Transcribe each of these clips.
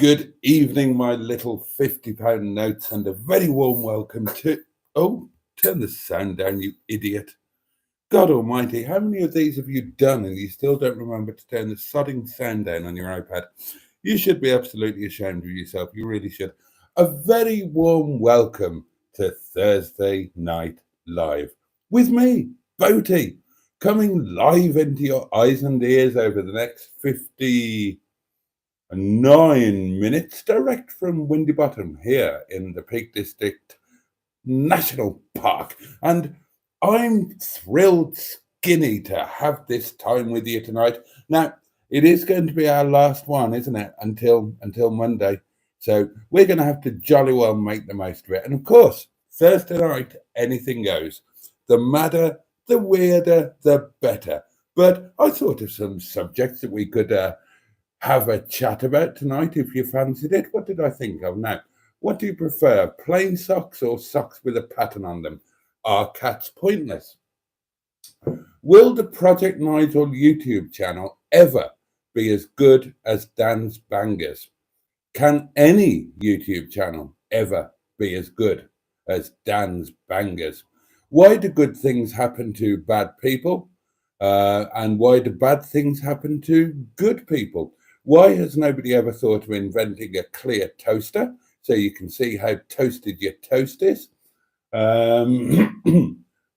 Good evening, my little £50 notes, and a very warm welcome to... Oh, turn the sound down, you idiot. God almighty, how many of these have you done and you still don't remember to turn the sodding sound down on your iPad? You should be absolutely ashamed of yourself. You really should. A very warm welcome to Thursday Night Live with me, Boaty, coming live into your eyes and ears over the next 59 minutes, direct from Windy Bottom here in the Peak District National Park. And I'm thrilled skinny to have this time with you tonight. Now, it is going to be our last one, isn't it? Until Monday. So we're going to have to jolly well make the most of it. And of course, Thursday night, anything goes. The madder, the weirder, the better. But I thought of some subjects that we could have a chat about tonight if you fancied it. What did I think of? Now, what do you prefer, plain socks or socks with a pattern on them? Are cats pointless? Will the Project Nigel YouTube channel ever be as good as Dan's Bangers? Can any YouTube channel ever be as good as Dan's Bangers? Why do good things happen to bad people? And why do bad things happen to good people? Why has nobody ever thought of inventing a clear toaster so you can see how toasted your toast is?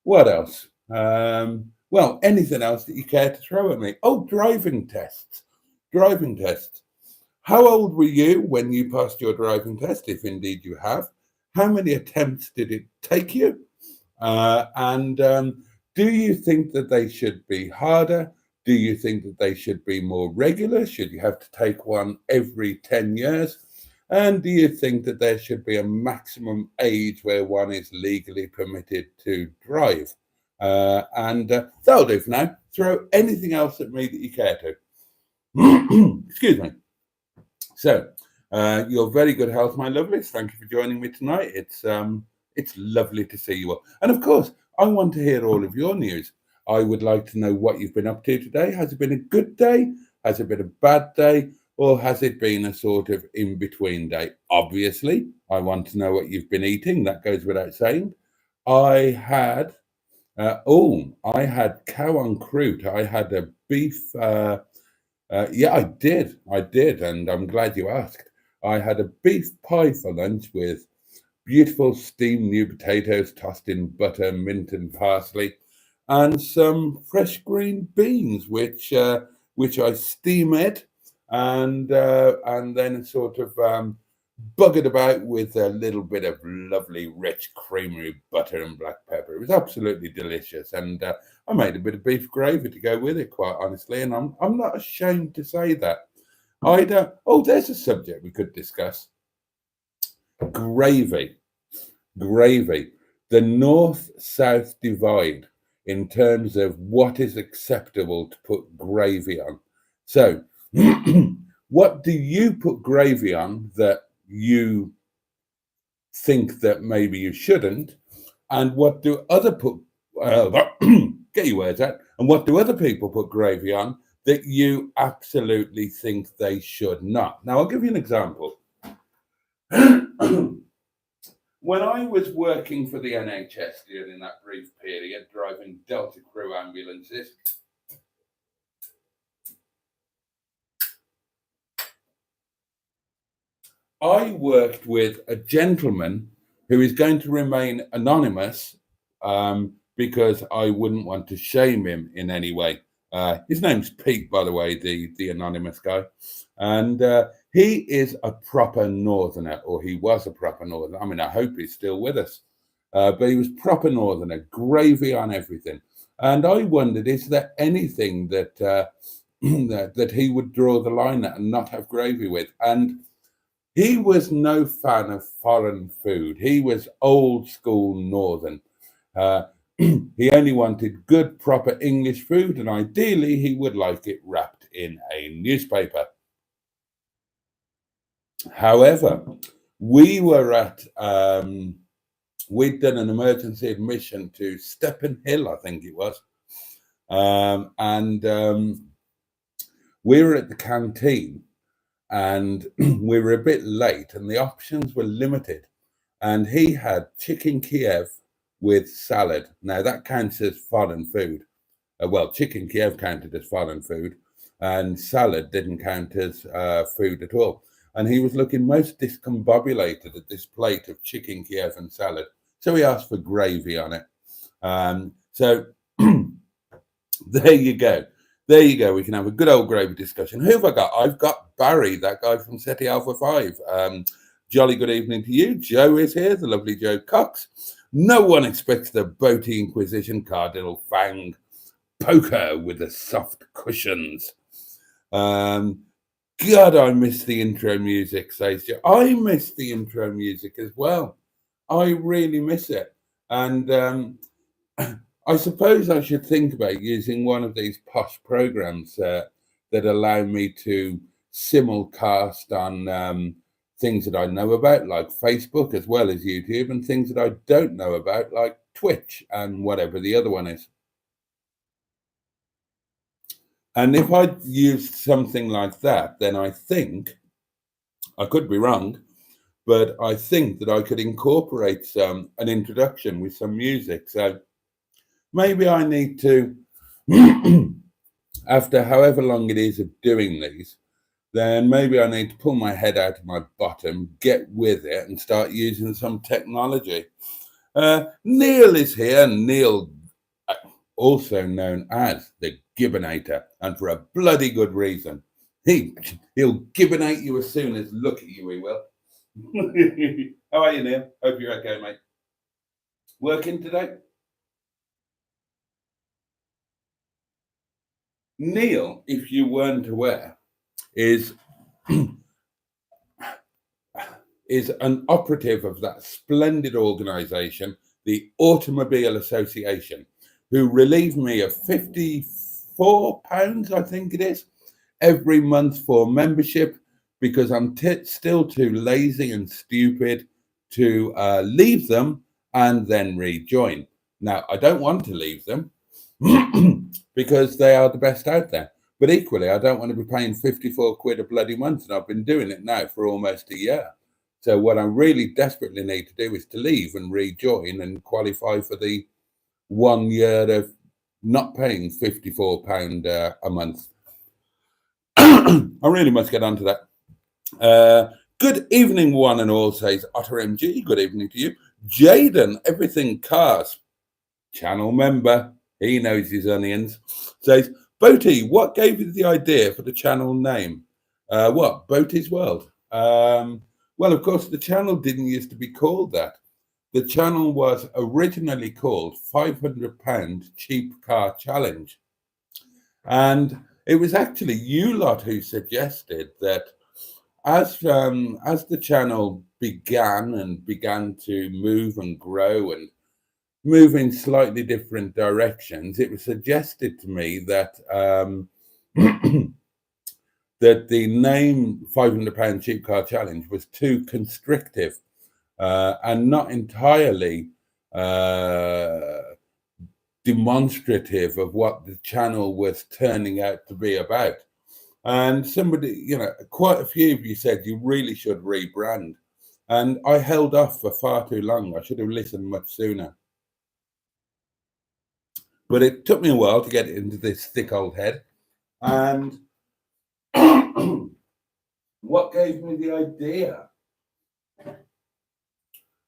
What else? Well, anything else that you care to throw at me? Oh, driving tests. Driving tests. How old were you when you passed your driving test, if indeed you have? How many attempts did it take you? And do you think that they should be harder? Do you think that they should be more regular? Should you have to take one every 10 years? And do you think that there should be a maximum age where one is legally permitted to drive? That'll do for now. Throw anything else at me that you care to. Excuse me. So, your very good health, my lovelies. Thank you for joining me tonight. It's lovely to see you all. And of course, I want to hear all of your news. I would like to know what you've been up to today. Has it been a good day? Has it been a bad day? Or has it been a sort of in-between day? Obviously, I want to know what you've been eating. That goes without saying. I had cow en croûte. I had a beef. Yeah, I did. And I'm glad you asked. I had a beef pie for lunch with beautiful steamed new potatoes tossed in butter, mint and parsley, and some fresh green beans, which I steamed and then sort of buggered about with a little bit of lovely rich creamery butter and black pepper. It was absolutely delicious, and I made a bit of beef gravy to go with it, quite honestly, and I'm not ashamed to say that. Oh, there's a subject we could discuss. Gravy. The north-south divide in terms of what is acceptable to put gravy on. So, what do you put gravy on that you think that maybe you shouldn't? And what do other get your words out? And what do other people put gravy on that you absolutely think they should not? Now, I'll give you an example. When I was working for the NHS during that brief period, driving Delta Crew ambulances, I worked with a gentleman who is going to remain anonymous because I wouldn't want to shame him in any way. His name's Pete, by the way, the anonymous guy. And he is a proper northerner, or he was a proper northerner. I mean, I hope he's still with us. But he was proper northerner, gravy on everything. And I wondered, is there anything that that he would draw the line at and not have gravy with? And he was no fan of foreign food. He was old school northern. He only wanted good, proper English food, and ideally he would like it wrapped in a newspaper. However, we were we'd done an emergency admission to Steppen Hill, I think it was. We were at the canteen, and we were a bit late and the options were limited. And he had chicken Kiev with salad. Now that counts as foreign food. Well, chicken Kiev counted as foreign food, and salad didn't count as food at all. And he was looking most discombobulated at this plate of chicken Kiev and salad. So he asked for gravy on it. So there you go. There you go. We can have a good old gravy discussion. Who have I got? I've got Barry, that guy from SETI Alpha 5. Jolly good evening to you. Joe is here, the lovely Joe Cox. No one expects the Boaty Inquisition Cardinal Fang poker with the soft cushions. God, I miss the intro music, says Joe. I miss the intro music as well. I really miss it. And I suppose I should think about using one of these posh programs that allow me to simulcast on things that I know about, like Facebook, as well as YouTube, and things that I don't know about, like Twitch and whatever the other one is. And if I used something like that, then I think, I could be wrong, but I think that I could incorporate an introduction with some music. So maybe I need to, after however long it is of doing these, then maybe I need to pull my head out of my bottom, get with it, and start using some technology. Neil is here. Neil, also known as the Gibbonator, and for a bloody good reason. He'll gibbonate you as soon as look at you, he will. How are you, Neil? Hope you're okay, mate. Working today? Neil, if you weren't aware, is an operative of that splendid organisation, the Automobile Association, who relieve me of £54, I think it is, every month for membership, because I'm still too lazy and stupid to leave them and then rejoin. Now, I don't want to leave them because they are the best out there. But equally, I don't want to be paying 54 quid a bloody month, and I've been doing it now for almost a year. So what I really desperately need to do is to leave and rejoin and qualify for the 1 year of not paying £54 a month. I really must get onto that. Good evening, one and all, says Otter MG. Good evening to you. Jaden, Everything Cars, channel member, he knows his onions, says, Boaty, what gave you the idea for the channel name? What? Boaty's World? Well, of course, the channel didn't used to be called that. The channel was originally called £500 Cheap Car Challenge. And it was actually you lot who suggested that as the channel began to move and grow and move in slightly different directions, it was suggested to me that that the name £500 Cheap Car Challenge was too constrictive and not entirely demonstrative of what the channel was turning out to be about. And somebody, quite a few of you said you really should rebrand. And I held off for far too long. I should have listened much sooner. But it took me a while to get into this thick old head. And what gave me the idea?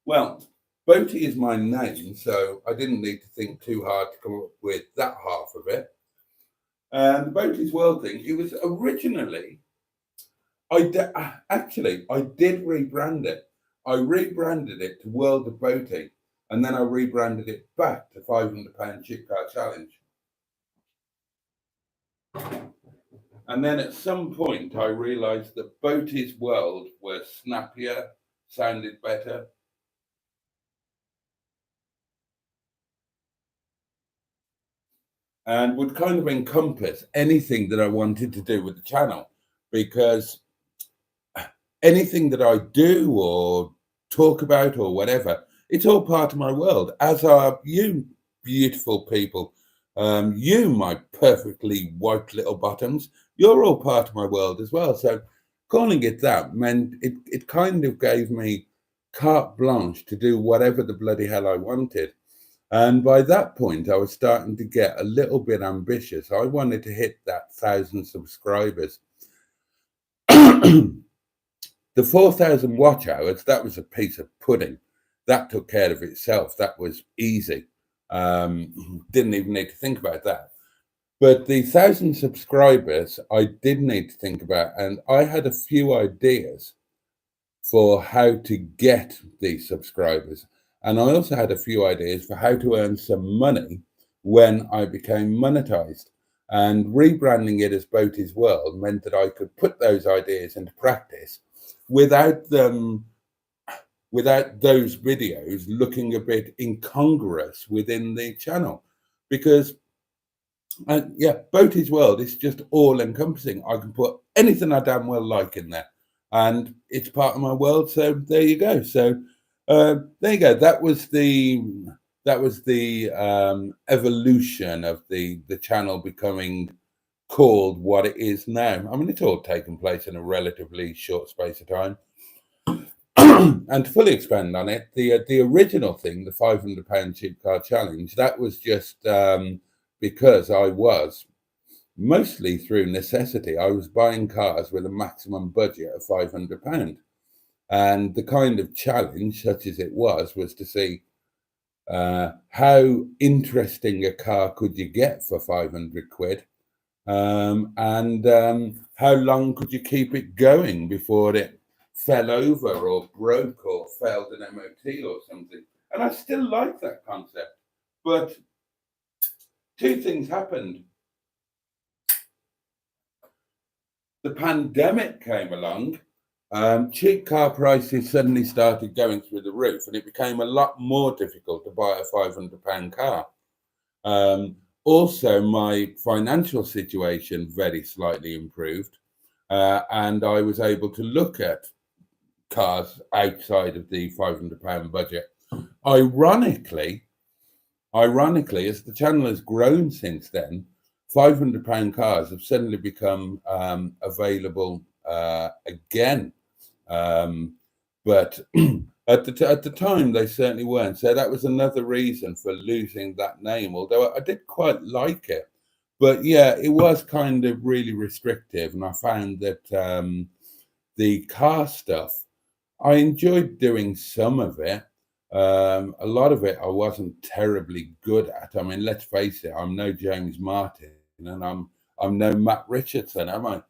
Well, Boaty is my name, so I didn't need to think too hard to come up with that half of it. And the Boaty's World thing, it was originally, I did rebrand it. I rebranded it to World of Boaty, and then I rebranded it back to £500 Cheap Car Challenge. And then at some point, I realised that Boaty's World was snappier, sounded better. And would kind of encompass anything that I wanted to do with the channel, because anything that I do or talk about or whatever, it's all part of my world, as are you beautiful people. You, my perfectly white little bottoms, you're all part of my world as well. So calling it that meant it kind of gave me carte blanche to do whatever the bloody hell I wanted. And by that point, I was starting to get a little bit ambitious. I wanted to hit that 1,000 subscribers. The 4,000 watch hours, that was a piece of pudding. That took care of itself. That was easy. Didn't even need to think about that. But the 1,000 subscribers, I did need to think about. And I had a few ideas for how to get these subscribers. And I also had a few ideas for how to earn some money when I became monetized. And rebranding it as Boaty's World meant that I could put those ideas into practice without those videos looking a bit incongruous within the channel. Because, Boaty's World is just all encompassing. I can put anything I damn well like in there, and it's part of my world. So there you go. So there you go. That was the evolution of the channel becoming called what it is now. I mean, it's all taken place in a relatively short space of time. And to fully expand on it, the original thing, the £500 cheap car challenge, that was just because I was, mostly through necessity, I was buying cars with a maximum budget of £500. And the kind of challenge, such as it was to see how interesting a car could you get for 500 quid, and how long could you keep it going before it fell over or broke or failed an MOT or something. And I still like that concept. But two things happened. The pandemic came along. Cheap car prices suddenly started going through the roof, and it became a lot more difficult to buy a £500 car. Also, my financial situation very slightly improved, and I was able to look at cars outside of the £500 budget. Ironically, as the channel has grown since then, £500 cars have suddenly become available again. But at the time, they certainly weren't. So that was another reason for losing that name, although I did quite like it. But yeah, it was kind of really restrictive. And I found that the car stuff, I enjoyed doing some of it. A lot of it I wasn't terribly good at. I mean, let's face it, I'm no James Martin, and I'm no Matt Richardson, am I?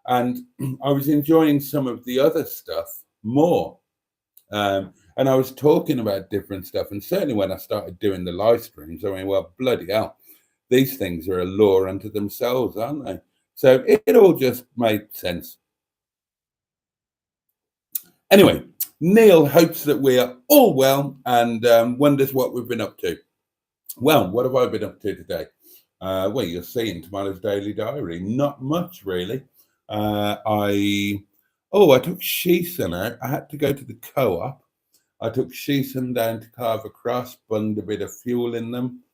And I was enjoying some of the other stuff more. And I was talking about different stuff. And certainly when I started doing the live streams, I mean, well, bloody hell, these things are a law unto themselves, aren't they? So it all just made sense. Anyway, Neil hopes that we are all well and wonders what we've been up to. Well, what have I been up to today? Well, you'll see in tomorrow's daily diary. Not much, really. I took Shison out. I had to go to the co-op. I took Shison down to Carver Cross, bunged a bit of fuel in them,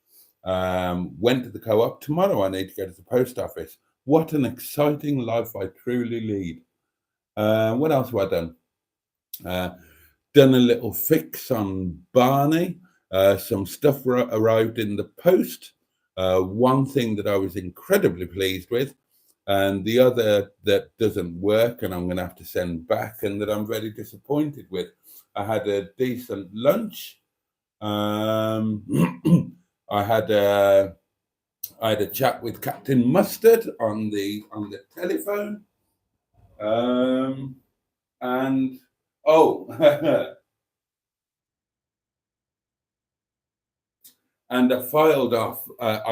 went to the co-op. Tomorrow I need to go to the post office. What an exciting life I truly lead. What else have I done? Done a little fix on Barney. Some stuff arrived in the post. One thing that I was incredibly pleased with, and the other that doesn't work and I'm going to have to send back, and that I'm very disappointed with. I had a decent lunch. I had a chat with Captain Mustard on the telephone, and and I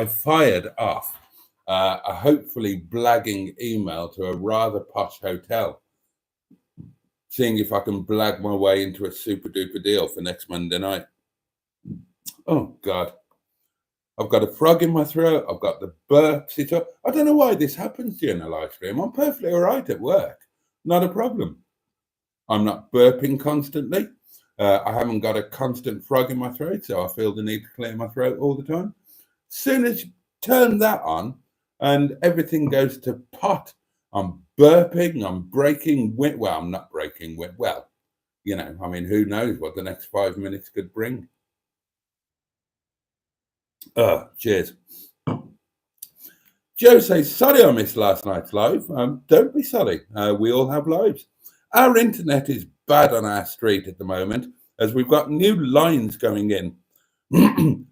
fired off a hopefully blagging email to a rather posh hotel, seeing if I can blag my way into a super duper deal for next Monday night. Oh God, I've got a frog in my throat. I've got the burps. I don't know why this happens during a live stream. I'm perfectly all right at work, not a problem. I'm not burping constantly. I haven't got a constant frog in my throat, so I feel the need to clear my throat all the time. Soon as you turn that on and everything goes to pot I'm burping, I'm breaking wind. Well, I'm not breaking wind. Well, you know, I mean, who knows what the next 5 minutes could bring. Cheers. Joe says, sorry I missed last night's live. Don't be sorry. We all have lives. Our internet is bad on our street at the moment, as we've got new lines going in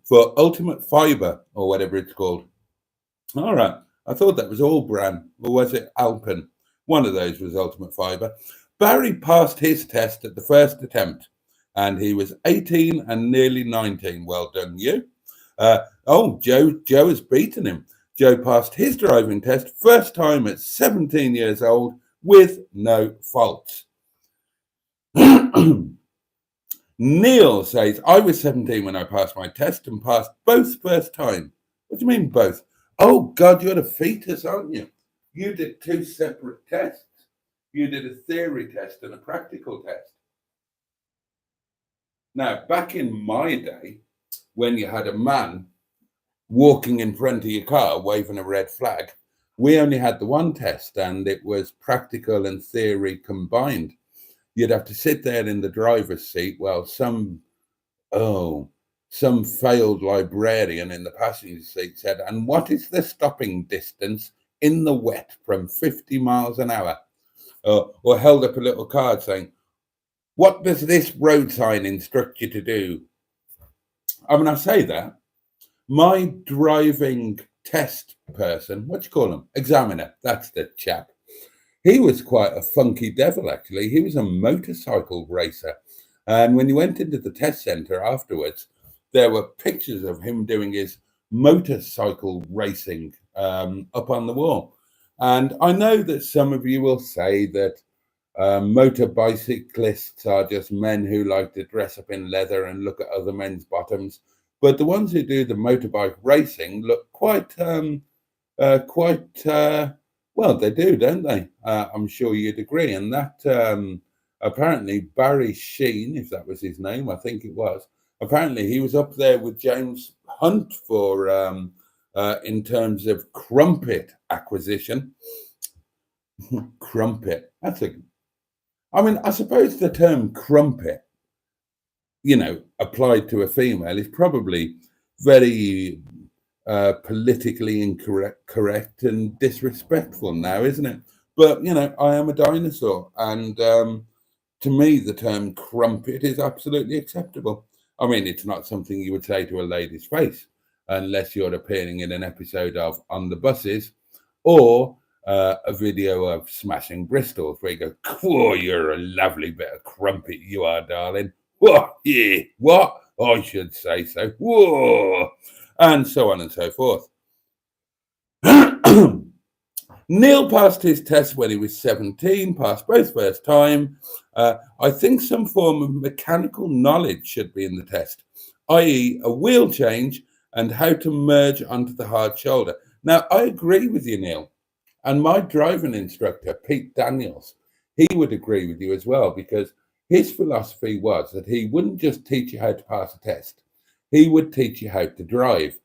for Ultimate Fibre, or whatever it's called. All right. I thought that was Allbran, or was it Alpen? One of those was Ultimate Fibre. Barry passed his test at the first attempt, and he was 18 and nearly 19. Well done, you. Joe has beaten him. Joe passed his driving test first time at 17 years old with no faults. Neil says, I was 17 when I passed my test and passed both first time. What do you mean both? Oh, God, you're a fetus, aren't you? You did 2 separate tests. You did a theory test and a practical test. Now, back in my day, when you had a man walking in front of your car waving a red flag, we only had the one test, and it was practical and theory combined. You'd have to sit there in the driver's seat while some failed librarian in the passenger seat said, and what is the stopping distance in the wet from 50 miles an hour? Or held up a little card saying, what does this road sign instruct you to do? I mean, I say that. My driving test person, what do you call him? Examiner, that's the chap. He was quite a funky devil, actually. He was a motorcycle racer. And when you went into the test centre afterwards, there were pictures of him doing his motorcycle racing up on the wall. And I know that some of you will say that motor bicyclists are just men who like to dress up in leather and look at other men's bottoms. But the ones who do the motorbike racing look quite well, they do, don't they? I'm sure you'd agree. And that apparently Barry Sheen, if that was his name, I think it was, apparently he was up there with James Hunt for in terms of crumpet acquisition. Crumpet. I mean, I suppose the term crumpet, you know, applied to a female is probably very politically incorrect and disrespectful now, isn't it? But, you know, I am a dinosaur, and to me, the term crumpet is absolutely acceptable. I mean, it's not something you would say to a lady's face unless you're appearing in an episode of On the Buses or a video of Smashing Bristols where you go, "Whoa, you're a lovely bit of crumpet, you are, darling. Whoa, yeah, what? I should say so. Whoa," and so on and so forth. Neil passed his test when he was 17, passed both first time. I think some form of mechanical knowledge should be in the test, i.e. a wheel change and how to merge onto the hard shoulder. Now, I agree with you, Neil. And my driving instructor, Pete Daniels, he would agree with you as well, because his philosophy was that he wouldn't just teach you how to pass a test. He would teach you how to drive.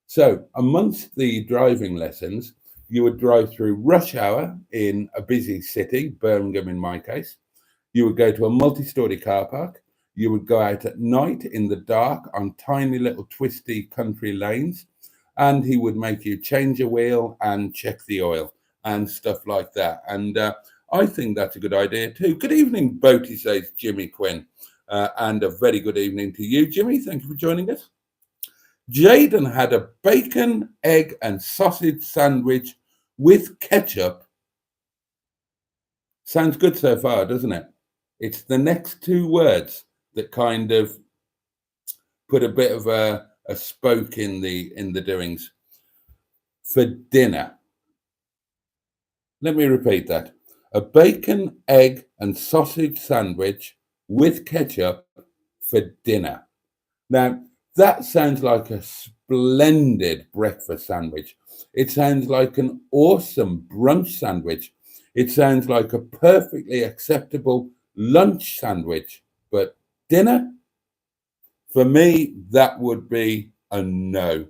So amongst the driving lessons, you would drive through rush hour in a busy city, Birmingham in my case. You would go to a multi-story car park. You would go out at night in the dark on tiny little twisty country lanes. And he would make you change a wheel and check the oil and stuff like that. And I think that's a good idea too. Good evening, Boaty, says Jimmy Quinn. And a very good evening to you, Jimmy. Thank you for joining us. Jaden had a bacon, egg and sausage sandwich with ketchup. Sounds good so far, doesn't it? It's the next 2 words that kind of put a bit of a spoke in the doings. For dinner. Let me repeat that. A bacon, egg and sausage sandwich with ketchup for dinner. Now, that sounds like a splendid breakfast sandwich. It sounds like an awesome brunch sandwich. It sounds like a perfectly acceptable lunch sandwich. But dinner? For me, that would be a no.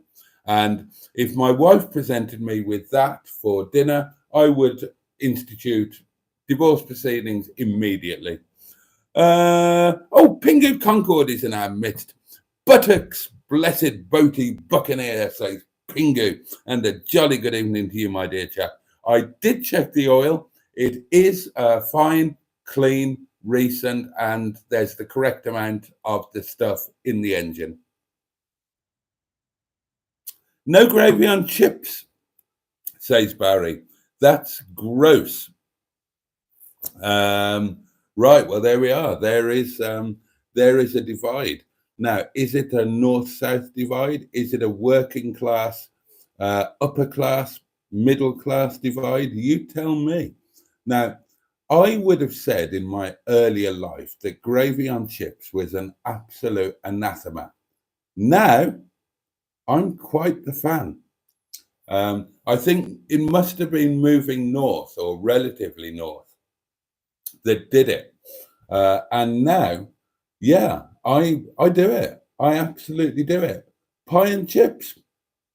And if my wife presented me with that for dinner, I would institute divorce proceedings immediately. Pingu Concord is in our midst. Buttocks, blessed Boaty Buccaneer, says Pingu, and a jolly good evening to you, my dear chap. I did check the oil. It is fine, clean, recent, and there's the correct amount of the stuff in the engine. No gravy on chips, says Barry. That's gross. Right, well, there we are. There is a divide. Now, is it a north-south divide? Is it a working class, upper class, middle class divide? You tell me. Now, I would have said in my earlier life that gravy on chips was an absolute anathema. Now, I'm quite the fan. I think it must have been moving north or relatively north that did it. And now, yeah, I do it. I absolutely do it. Pie and chips,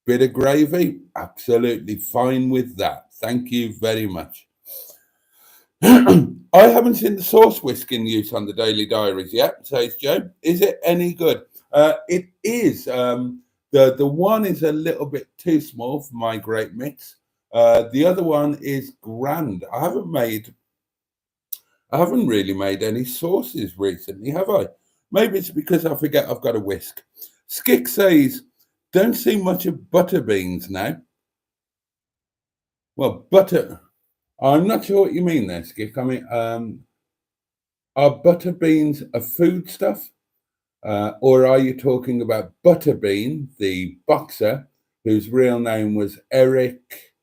bit of gravy, absolutely fine with that. Thank you very much. I haven't seen the sauce whisk in use on the Daily Diaries yet, says Joe. Is it any good? It is. The one is a little bit too small for my great mitts. The other one is grand. I haven't really made any sauces recently, have I? Maybe it's because I forget I've got a whisk. Skick says, don't see much of butter beans now. Well, butter, I'm not sure what you mean there, Skick. I mean, are butter beans a foodstuff? Or are you talking about Butterbean, the boxer, whose real name was Eric,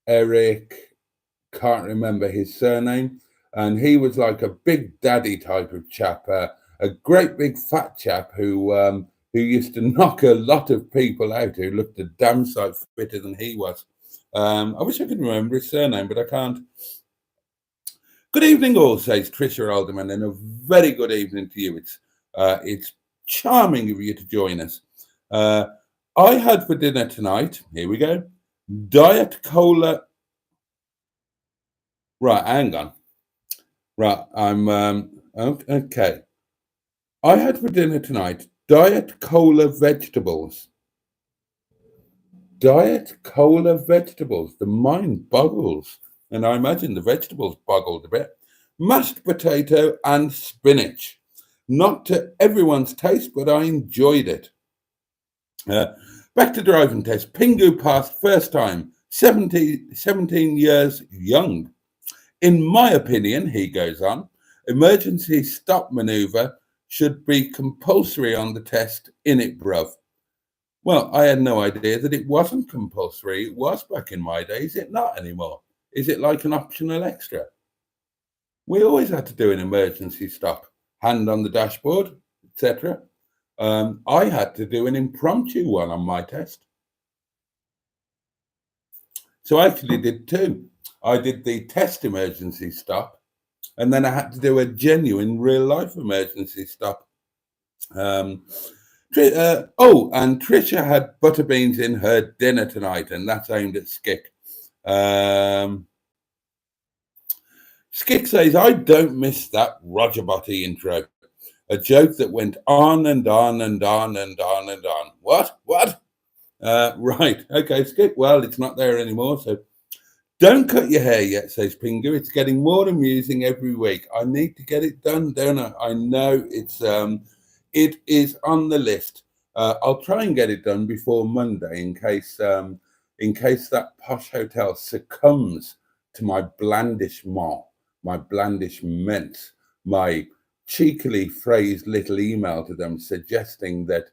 can't remember his surname. And he was like a big daddy type of chap, a great big fat chap who used to knock a lot of people out who looked a damn sight fitter than he was. I wish I could remember his surname, but I can't. Good evening all, says Tricia Alderman, and a very good evening to you. It's charming of you to join us. I had for dinner tonight, here we go, Diet Cola. Right, hang on. Right, I'm okay. I had for dinner tonight Diet Cola vegetables. Diet Cola vegetables. The mind boggles. And I imagine the vegetables boggled a bit. Mashed potato and spinach. Not to everyone's taste, but I enjoyed it. Back to driving test. Pingu passed first time, 17 years young. In my opinion, he goes on, emergency stop manoeuvre should be compulsory on the test, in it, bruv. Well, I had no idea that it wasn't compulsory. It was back in my day. Is it not anymore? Is it like an optional extra? We always had to do an emergency stop, hand on the dashboard, etc. I had to do an impromptu one on my test. So I actually did two. I did the test emergency stop, and then I had to do a genuine real life emergency stop. And Tricia had butter beans in her dinner tonight, and that's aimed at Skick. Skick says, I don't miss that Roger Botty intro. A joke that went on and on and on and on and on. What? Right. Okay, Skick. Well, it's not there anymore, so don't cut your hair yet, says Pingu. It's getting more amusing every week. I need to get it done, don't I? I know it is on the list. I'll try and get it done before Monday in case that posh hotel succumbs to my blandishment, my blandishment, my cheekily phrased little email to them suggesting that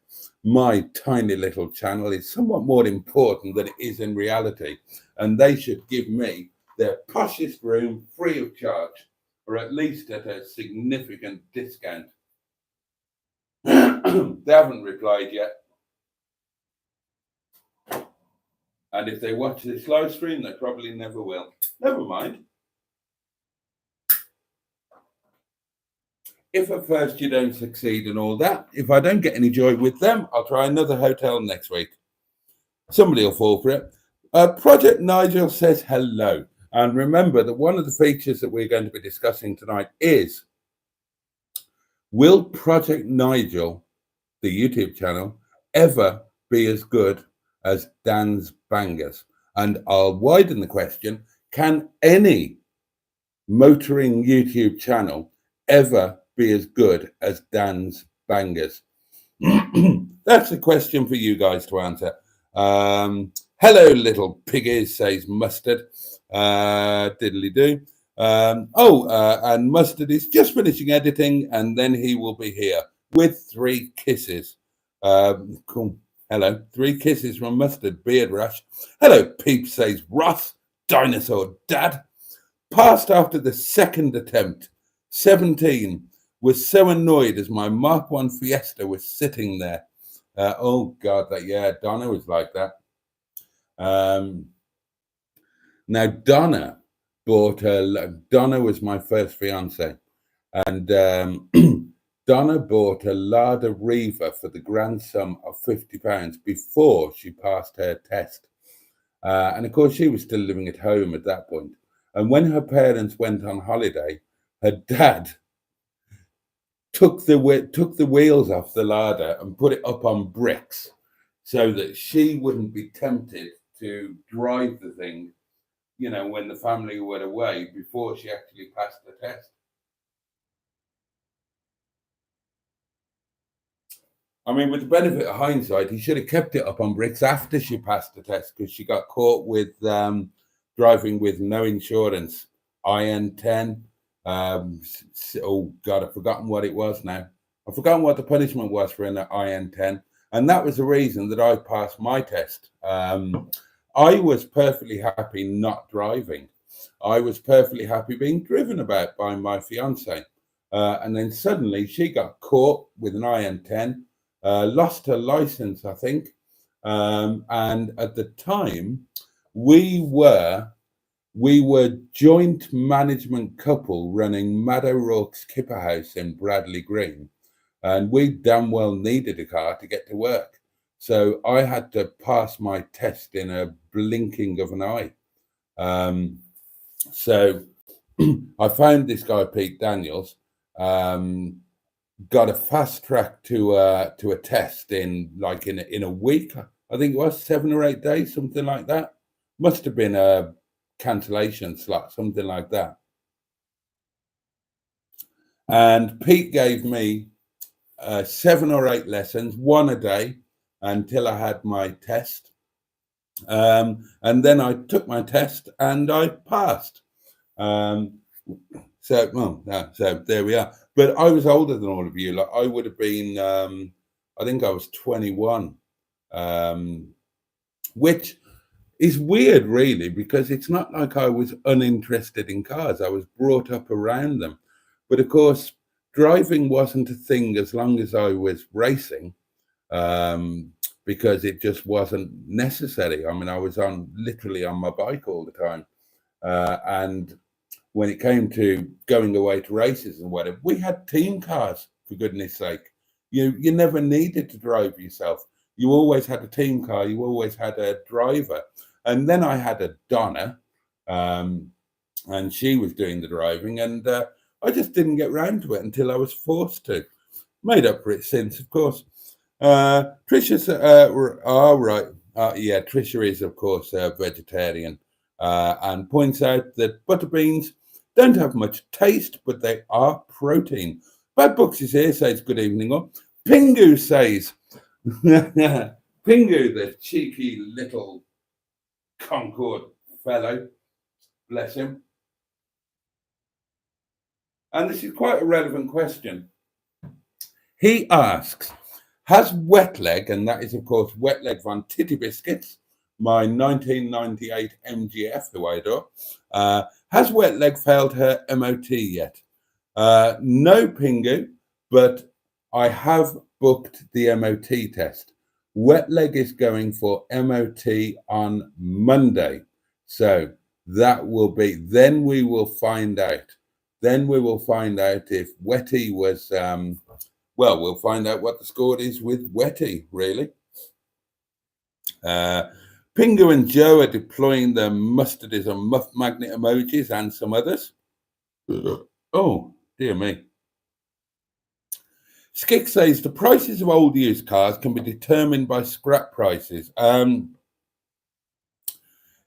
my tiny little channel is somewhat more important than it is in reality, and they should give me their poshest room free of charge, or at least at a significant discount. They haven't replied yet. And if they watch this live stream, they probably never will. Never mind. If at first you don't succeed and all that, if I don't get any joy with them, I'll try another hotel next week. Somebody will fall for it. Project Nigel says hello. And remember that one of the features that we're going to be discussing tonight is, will Project Nigel, the YouTube channel, ever be as good as Dan's Bangers? And I'll widen the question, can any motoring YouTube channel ever be as good as Dan's Bangers? That's a question for you guys to answer. Hello, little piggies, says Mustard. Diddly do. And Mustard is just finishing editing, and then he will be here with 3 kisses. Cool. Hello, 3 kisses from Mustard, Beard Rush. Hello, Peep, says Ross, Dinosaur Dad. Passed after the 2nd attempt. 17. Was so annoyed as my Mark 1 Fiesta was sitting there. Oh God, Donna was like that. Now Donna was my first fiance, and Donna bought a Lada Rover for the grand sum of £50 before she passed her test. And of course, she was still living at home at that point. And when her parents went on holiday, her dad took the wheels off the Lada and put it up on bricks so that she wouldn't be tempted to drive the thing, when the family were away, before she actually passed the test. I mean, with the benefit of hindsight, he should have kept it up on bricks after she passed the test, because she got caught with driving with no insurance. IN10. Oh God, I've forgotten what it was now. I've forgotten what the punishment was for an IN10. And that was the reason that I passed my test. I was perfectly happy not driving. I was perfectly happy being driven about by my fiance. And then suddenly she got caught with an IN10, lost her license, I think. And at the time, we were joint management couple running Mad O'Rourke's Kipper House in Bradley Green. And we damn well needed a car to get to work. So I had to pass my test in a blinking of an eye. So I found this guy, Pete Daniels, got a fast track to a test in a week. I think it was 7 or 8 days, something like that. Must have been a cancellation slot, something like that. And Pete gave me 7 or 8 lessons, 1 a day, until I had my test. And then I took my test and I passed. So there we are. But I was older than all of you. Like, I would have been, I think I was 21, which is weird, really, because it's not like I was uninterested in cars. I was brought up around them. But of course, driving wasn't a thing as long as I was racing, because it just wasn't necessary. I mean, I was literally on my bike all the time. And when it came to going away to races and whatever, we had team cars, for goodness sake. You never needed to drive yourself. You always had a team car. You always had a driver. And then I had a Donna, and she was doing the driving, and I just didn't get round to it until I was forced to. Made up for it since, of course. Trisha's, right. Yeah, Trisha is, of course, a vegetarian, and points out that butter beans don't have much taste, but they are protein. Bad Books is here, says good evening. All. Pingu says, Pingu, the cheeky little Concord fellow, bless him. And this is quite a relevant question. He asks, has Wetleg, and that is, of course, Wetleg von Tittybiscuits, my 1998 MGF, who I adore, has Wetleg failed her MOT yet? No, Pingu, but I have booked the MOT test. Wetleg is going for MOT on Monday. So that will be, then we will find out. Then we will find out if Wetty was, we'll find out what the score is with Wetty, really. Pingu and Joe are deploying their mustardism and muff magnet emojis and some others. Oh, dear me. Skick says the prices of old used cars can be determined by scrap prices.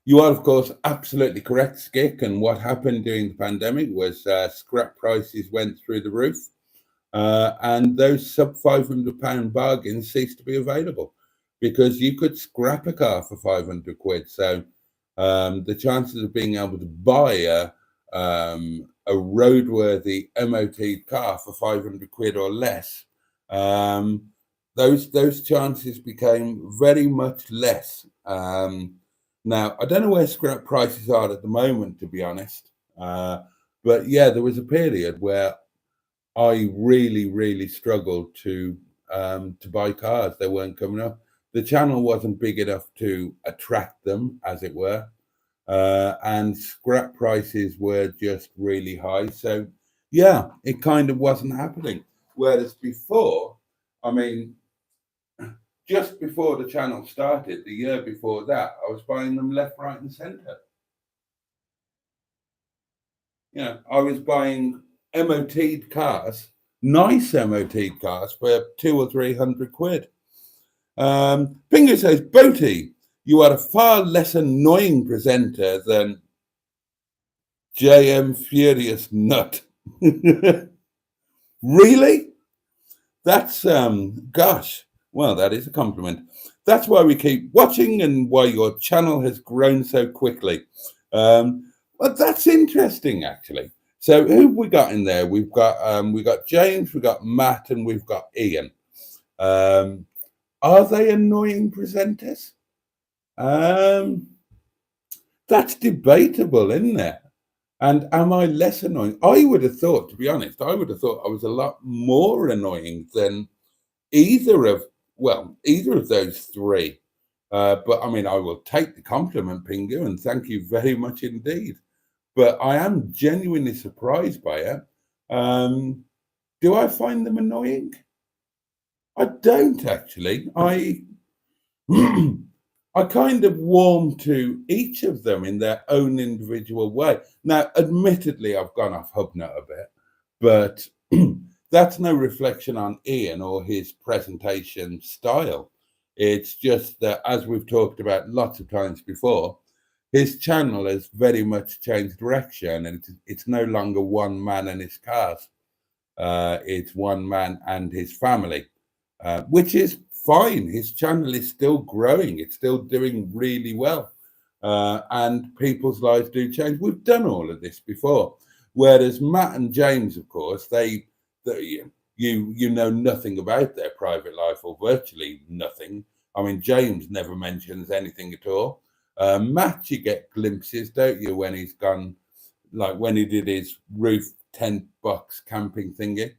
You are, of course, absolutely correct, Skick. And what happened during the pandemic was scrap prices went through the roof. And those sub £500 bargains ceased to be available because you could scrap a car for 500 quid. So the chances of being able to buy a roadworthy MOT car for 500 quid or less, those chances became very much less. Now, I don't know where scrap prices are at the moment, to be honest. But yeah, there was a period where I really struggled to buy cars. They weren't coming up. The channel wasn't big enough to attract them, as it were. And scrap prices were just really high. So yeah, it kind of wasn't happening. Whereas before, I mean, just before the channel started, the year before that, I was buying them left, right, and centre. You know, I was buying MOT'd cars, nice MOT'd cars for 200 or 300 quid. Bingo says, Boaty, you are a far less annoying presenter than JM Furious Nut. Really? That's, gosh. Well, that is a compliment. That's why we keep watching and why your channel has grown so quickly. Well, that's interesting, actually. So who have we got in there? We've got James, we've got Matt, and we've got Ian. Are they annoying presenters? That's debatable, isn't it? And am I less annoying? I would have thought, to be honest, I would have thought I was a lot more annoying than either of those three. But I mean, I will take the compliment, Pingu, and thank you very much indeed. But I am genuinely surprised by it. Do I find them annoying? I don't actually. I kind of warm to each of them in their own individual way. Now, admittedly, I've gone off Hubnut a bit, but that's no reflection on Ian or his presentation style. It's just that, as we've talked about lots of times before, his channel has very much changed direction, and it's no longer one man and his cars. It's one man and his family, which is fine. His channel is still growing. It's still doing really well. And people's lives do change. We've done all of this before. Whereas Matt and James, of course, you know nothing about their private life, or virtually nothing. I mean, James never mentions anything at all. Matt, you get glimpses, don't you, when he's gone, like when he did his roof tent box camping thingy.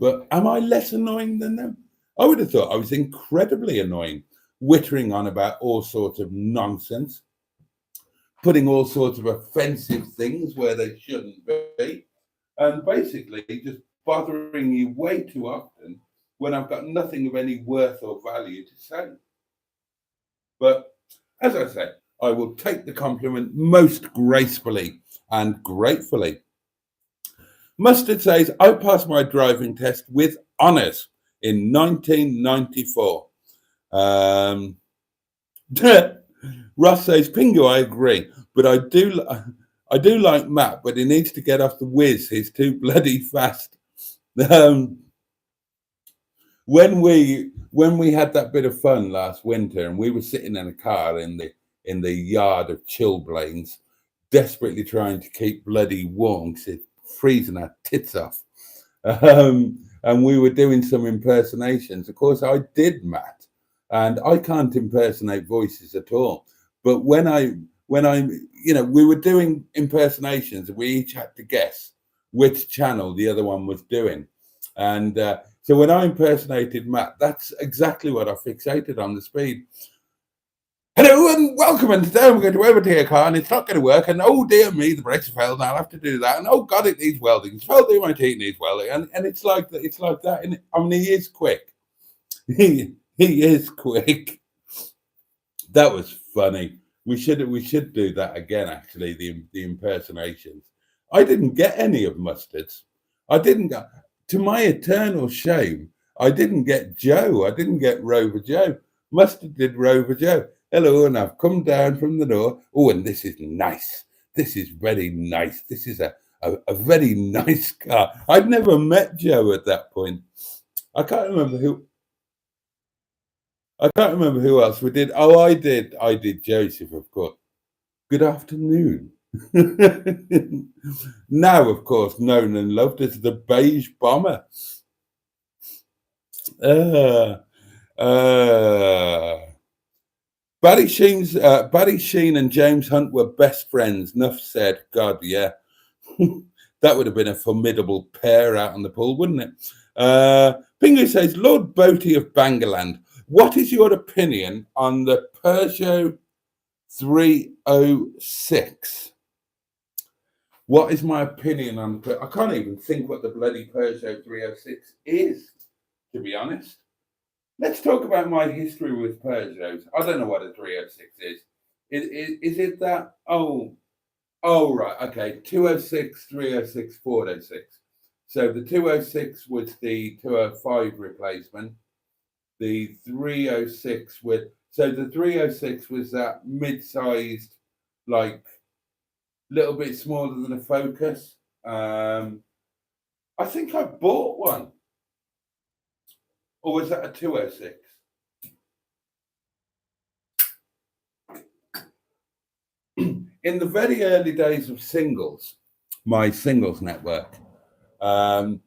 But am I less annoying than them? I would have thought I was incredibly annoying, wittering on about all sorts of nonsense, putting all sorts of offensive things where they shouldn't be, and basically just bothering you way too often when I've got nothing of any worth or value to say. But as I say, I will take the compliment most gracefully and gratefully. Mustard says, I passed my driving test with honours in 1994. Ross says, Pingu, I agree, but I do like Matt, but he needs to get off the whiz. He's too bloody fast. When we had that bit of fun last winter, and we were sitting in a car in the yard of Chilblains, desperately trying to keep bloody warm, freezing our tits off, and we were doing some impersonations. Of course, I did Matt, and I can't impersonate voices at all. But when we were doing impersonations, we each had to guess which channel the other one was doing, and so when I impersonated Matt, that's exactly what I fixated on, the speed. Hello and welcome, and today we're going to overtake a car and it's not going to work, and oh dear me, the brakes have failed and I'll have to do that, and oh god, it needs welding, my teeth needs welding, and it's like that, and I mean, he is quick. He is quick. That was funny. We should do that again. Actually, the impersonations. I didn't get any of Mustard's. I didn't get. To my eternal shame, I didn't get Joe. I didn't get Rover Joe. Mustard did Rover Joe. Hello, and I've come down from the door. Oh, and this is nice. This is very nice. This is a very nice car. I'd never met Joe at that point. I can't remember who. I can't remember who else we did. Oh, I did. I did Joseph, of course. Good afternoon. Now, of course, known and loved as the Beige Bomber. Barry Sheen and James Hunt were best friends. Nuff said, God, yeah. That would have been a formidable pair out on the pool, wouldn't it? Pingu says, Lord Boaty of Bangerland, what is your opinion on the Peugeot 306? What is my opinion on? I can't even think what the bloody Peugeot 306 is, to be honest. Let's talk about my history with Peugeots. I don't know what a 306 is. Is it that? Oh, right. Okay. 206, 306, 406. So the 206 was the 205 replacement. The 306 so the 306 was that mid-sized, like, little bit smaller than a Focus. I think I bought one. Or was that a 206? In the very early days of singles, my singles network, I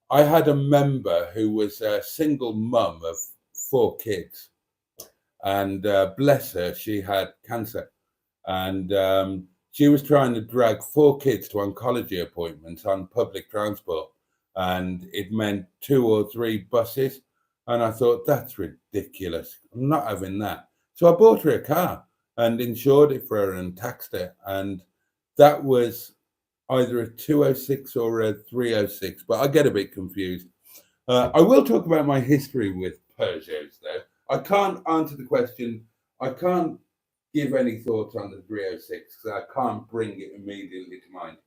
had a member who was a single mum of 4 kids. And bless her, she had cancer. And she was trying to drag 4 kids to oncology appointments on public transport. And it meant 2 or 3 buses. And I thought, that's ridiculous. I'm not having that. So I bought her a car and insured it for her and taxed it. And that was either a 206 or a 306, but I get a bit confused. I will talk about my history with Peugeots, though. I can't answer the question. I can't give any thoughts on the 306 because I can't bring it immediately to mind.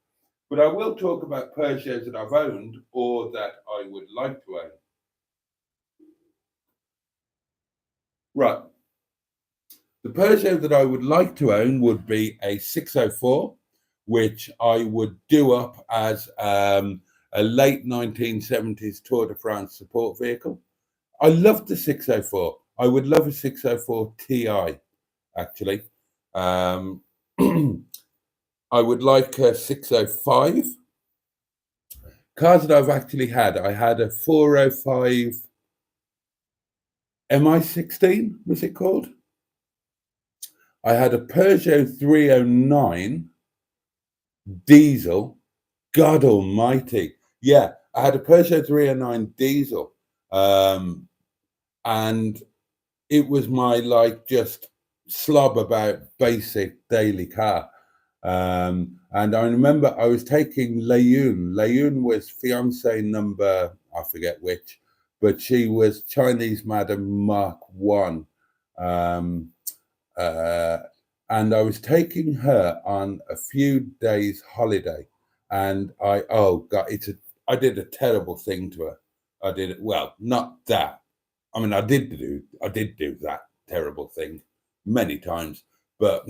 But I will talk about Peugeots that I've owned or that I would like to own. Right. The Peugeot that I would like to own would be a 604, which I would do up as a late 1970s Tour de France support vehicle. I love the 604. I would love a 604 Ti, actually. I would like a 605. Cars that I've actually had, I had a 405 MI16, was it called? I had a Peugeot 309 diesel. God almighty. Yeah, I had a Peugeot 309 diesel. And it was my, like, just slob about basic daily car. And I remember I was taking Leyoon. Leyoon was fiance number, I forget which, but she was Chinese Madam Mark 1. And I was taking her on a few days holiday, and I did a terrible thing to her. I did it, well, not that. I mean, I did do that terrible thing many times, but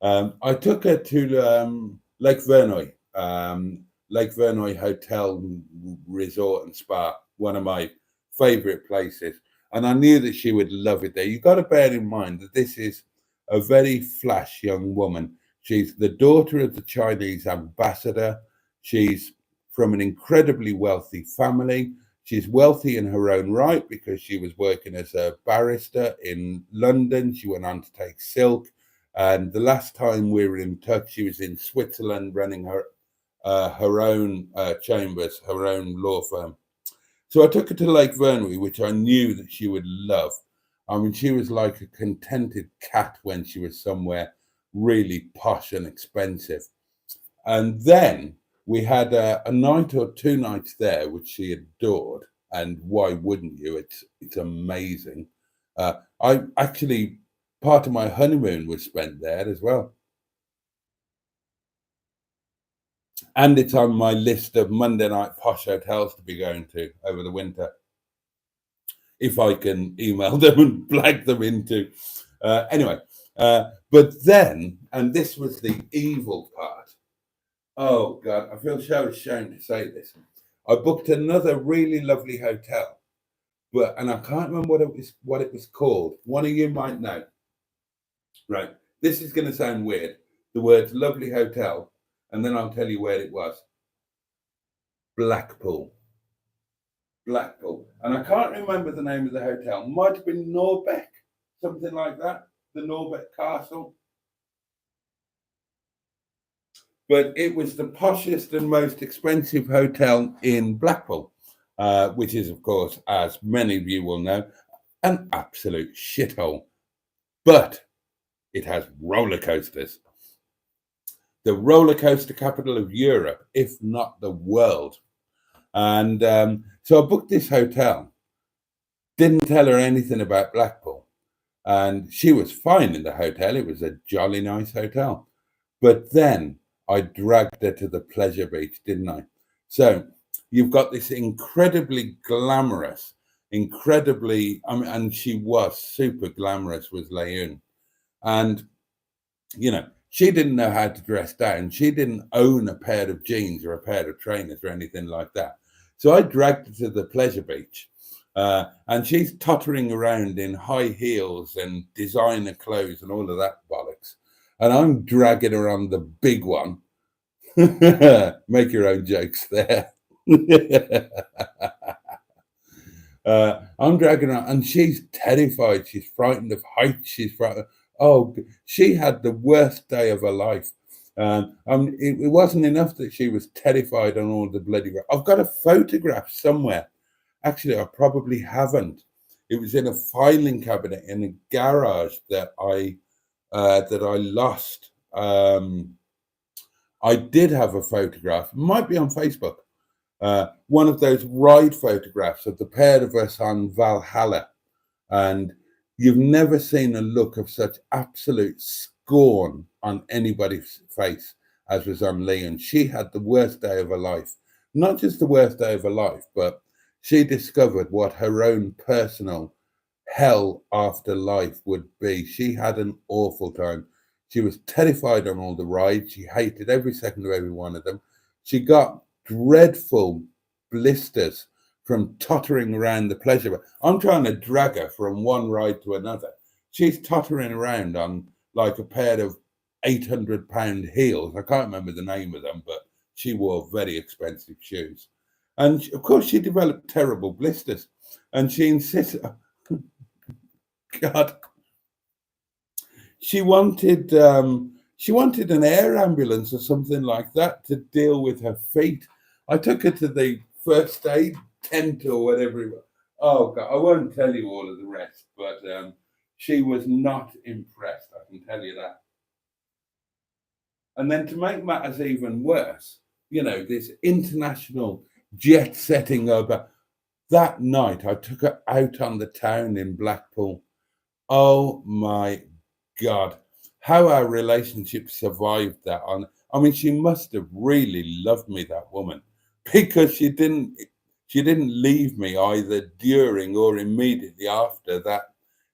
I took her to Lake Verneuil Hotel Resort and Spa, one of my favorite places. And I knew that she would love it there. You've got to bear in mind that this is a very flash young woman. She's the daughter of the Chinese ambassador. She's from an incredibly wealthy family. She's wealthy in her own right because she was working as a barrister in London. She went on to take Silk. And the last time we were in touch, she was in Switzerland running her own chambers, her own law firm. So I took her to Lake Verneuil, which I knew that she would love. I mean, she was like a contented cat when she was somewhere really posh and expensive. And then we had a night or 2 nights there, which she adored. And why wouldn't you? It's amazing. I actually, part of my honeymoon was spent there as well. And it's on my list of Monday night posh hotels to be going to over the winter, if I can email them and blag them into. Anyway, but then, and this was the evil part. Oh God, I feel so ashamed to say this. I booked another really lovely hotel, and I can't remember what it was called. One of you might know. Right. This is going to sound weird. The words lovely hotel, and then I'll tell you where it was. Blackpool. And I can't remember the name of the hotel. Might have been Norbeck, something like that. The Norbeck Castle. But it was the poshest and most expensive hotel in Blackpool, which is, of course, as many of you will know, an absolute shithole. But it has roller coasters. The roller coaster capital of Europe, if not the world. And so I booked this hotel, didn't tell her anything about Blackpool. And she was fine in the hotel. It was a jolly nice hotel. But then I dragged her to the pleasure beach, didn't I? So you've got this incredibly glamorous, and she was super glamorous, was Leon. And, you know, she didn't know how to dress down. She didn't own a pair of jeans or a pair of trainers or anything like that. So I dragged her to the pleasure beach, and she's tottering around in high heels and designer clothes and all of that bollocks. And I'm dragging her on the big one. Make your own jokes there. I'm dragging her, and she's terrified. She's frightened of heights. She's frightened. Oh, she had the worst day of her life. It wasn't enough that she was terrified on all the bloody. I've got a photograph somewhere. Actually, I probably haven't. It was in a filing cabinet in a garage that I lost. I did have a photograph. It might be on Facebook. One of those ride photographs of the pair of us on Valhalla, and you've never seen a look of such absolute scorn on anybody's face as was on Leon. She had the worst day of her life. Not just the worst day of her life, but she discovered what her own personal hell after life would be. She had an awful time. She was terrified on all the rides. She hated every second of every one of them. She got dreadful blisters from tottering around the pleasure. I'm trying to drag her from one ride to another. She's tottering around on like a pair of £800 heels. I can't remember the name of them, but she wore very expensive shoes. And of course, she developed terrible blisters. And she insisted, God, she wanted an air ambulance or something like that to deal with her feet. I took her to the first aid tent or whatever it was. Oh God, I won't tell you all of the rest, but she was not impressed, I can tell you that. And then to make matters even worse, you know, this international jet setting over that night, I took her out on the town in Blackpool. Oh my God, how our relationship survived that. I mean, she must have really loved me, that woman, because she didn't leave me either during or immediately after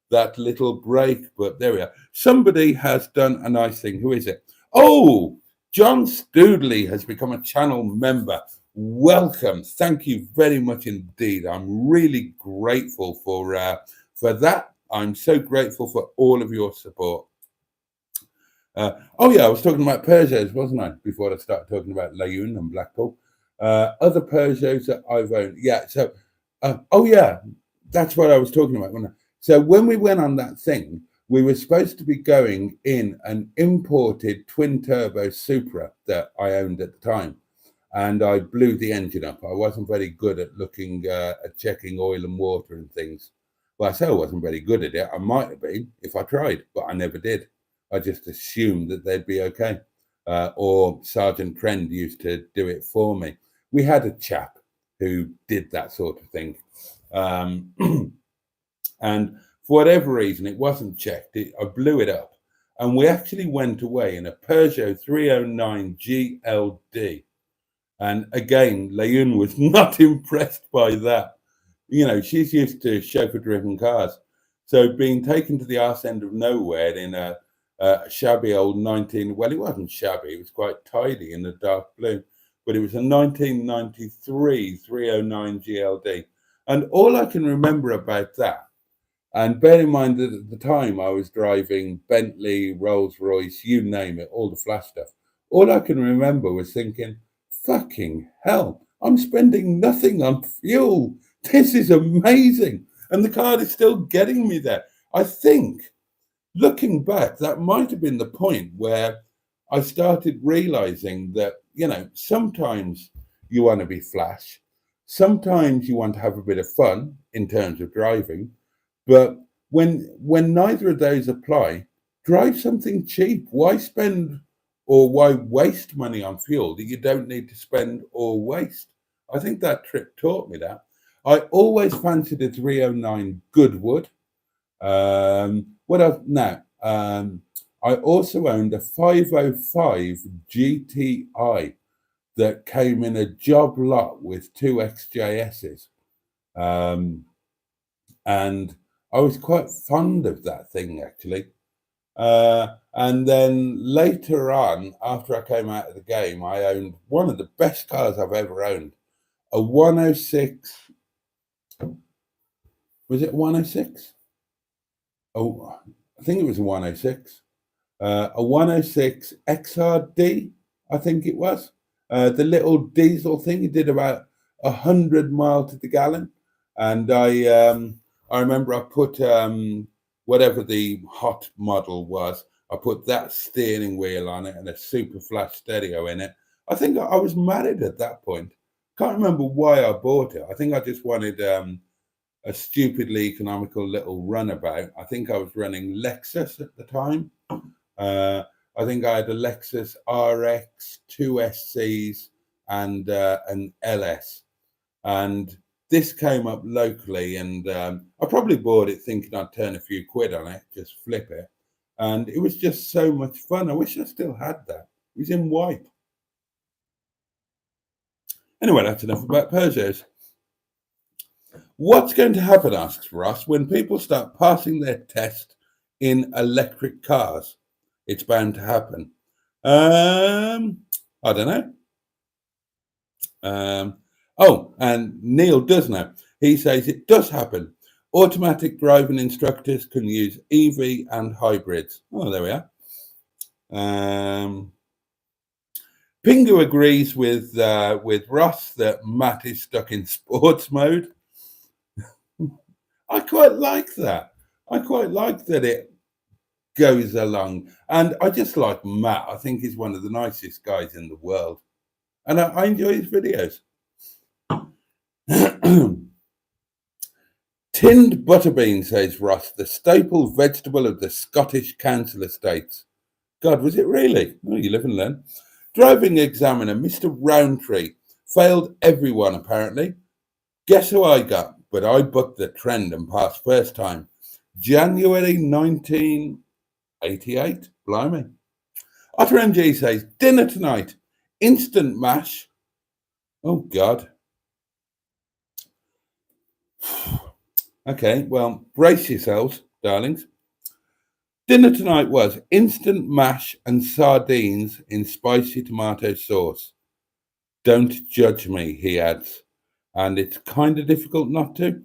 that little break. But there we are. Somebody has done a nice thing. Who is it? Oh, John Stoodley has become a channel member. Welcome. Thank you very much indeed. I'm really grateful for that. I'm so grateful for all of your support. Oh yeah, I was talking about Peugeots, wasn't I? Before I started talking about Leon and Blackpool. Other Peugeots that I've owned. Yeah, so, oh yeah, that's what I was talking about. So when we went on that thing, we were supposed to be going in an imported twin-turbo Supra that I owned at the time. And I blew the engine up. I wasn't very good at looking at checking oil and water and things. Well, I say I wasn't very good at it. I might have been if I tried, but I never did. I just assumed that they'd be okay. Or Sergeant Trend used to do it for me. We had a chap who did that sort of thing. And For whatever reason, it wasn't checked. I blew it up. And we actually went away in a Peugeot 309 GLD. And again, Leon was not impressed by that. You know, she's used to chauffeur-driven cars. So being taken to the arse end of nowhere in a shabby old well, it wasn't shabby, it was quite tidy in the dark blue, but it was a 1993 309 GLD. And all I can remember about that, and bear in mind that at the time I was driving Bentley, Rolls Royce, you name it, all the flash stuff. All I can remember was thinking, fucking hell, I'm spending nothing on fuel. This is amazing. And the car is still getting me there. I think, looking back, that might have been the point where I started realizing that, you know, sometimes you want to be flash. Sometimes you want to have a bit of fun in terms of driving. But when neither of those apply, drive something cheap. Why spend or why waste money on fuel that you don't need to spend or waste? I think that trip taught me that. I always fancied a 309 Goodwood. What else? Now, I also owned a 505 GTI that came in a job lot with two XJSs. And I was quite fond of that thing, actually. And then later on, after I came out of the game, I owned one of the best cars I've ever owned, a 106. Was it 106? Oh, I think it was a 106. A 106 XRD, I think it was. The little diesel thing. It did about 100 miles to the gallon. And I remember I put whatever the hot model was, I put that steering wheel on it and a super flash stereo in it. I think I was married at that point. Can't remember why I bought it. I think I just wanted a stupidly economical little runabout. I think I was running Lexus at the time. I think I had a Lexus RX, two SCs, and an LS. And this came up locally, and I probably bought it thinking I'd turn a few quid on it, just flip it. And it was just so much fun. I wish I still had that. It was in white. Anyway, that's enough about Peugeots. What's going to happen, asks Ross, when people start passing their test in electric cars? It's bound to happen. I don't know. Oh, and Neil does know. He says it does happen. Automatic driving instructors can use EV and hybrids. Oh, there we are. Pingu agrees with Ross that Matt is stuck in sports mode. I quite like that. I quite like that it goes along. And I just like Matt. I think he's one of the nicest guys in the world. And I enjoy his videos. Tinned butterbean, says Ross, the staple vegetable of the Scottish council estates. God, was it really? Oh, you live and learn. Driving examiner, Mr. Roundtree, failed everyone apparently. Guess who I got? But I bucked the trend and passed first time. January 1988. Blimey. Otter MG says, dinner tonight. Instant mash. Oh, God. Okay, well, brace yourselves, darlings. Dinner tonight was instant mash and sardines in spicy tomato sauce. Don't judge me, he adds. And it's kind of difficult not to.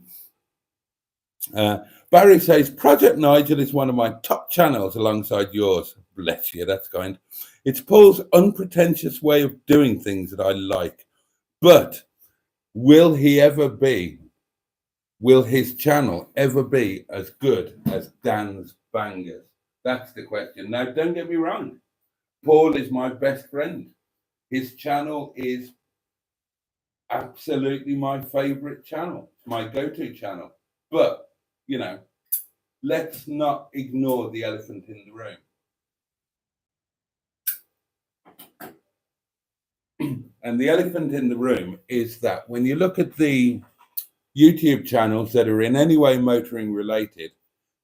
Barry says, Project Nigel is one of my top channels alongside yours. Bless you, that's kind. It's Paul's unpretentious way of doing things that I like. But will his channel ever be as good as Dan's Bangers? That's the question. Now, don't get me wrong. Paul is my best friend. His channel is absolutely my favorite channel, my go-to channel. But, you know, let's not ignore the elephant in the room. And the elephant in the room is that when you look at the YouTube channels that are in any way motoring related,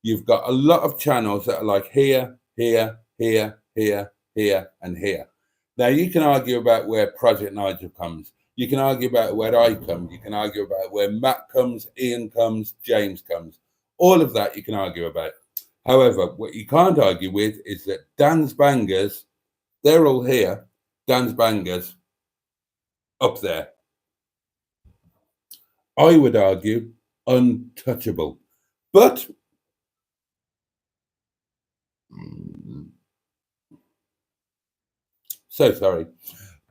you've got a lot of channels that are like here, here, here, here, here, and here. Now, you can argue about where Project Nigel comes. You can argue about where I come. You can argue about where Matt comes, Ian comes, James comes. All of that you can argue about. However, what you can't argue with is that Dan's Bangers, they're all here. Dan's Bangers up there. I would argue untouchable. But so sorry.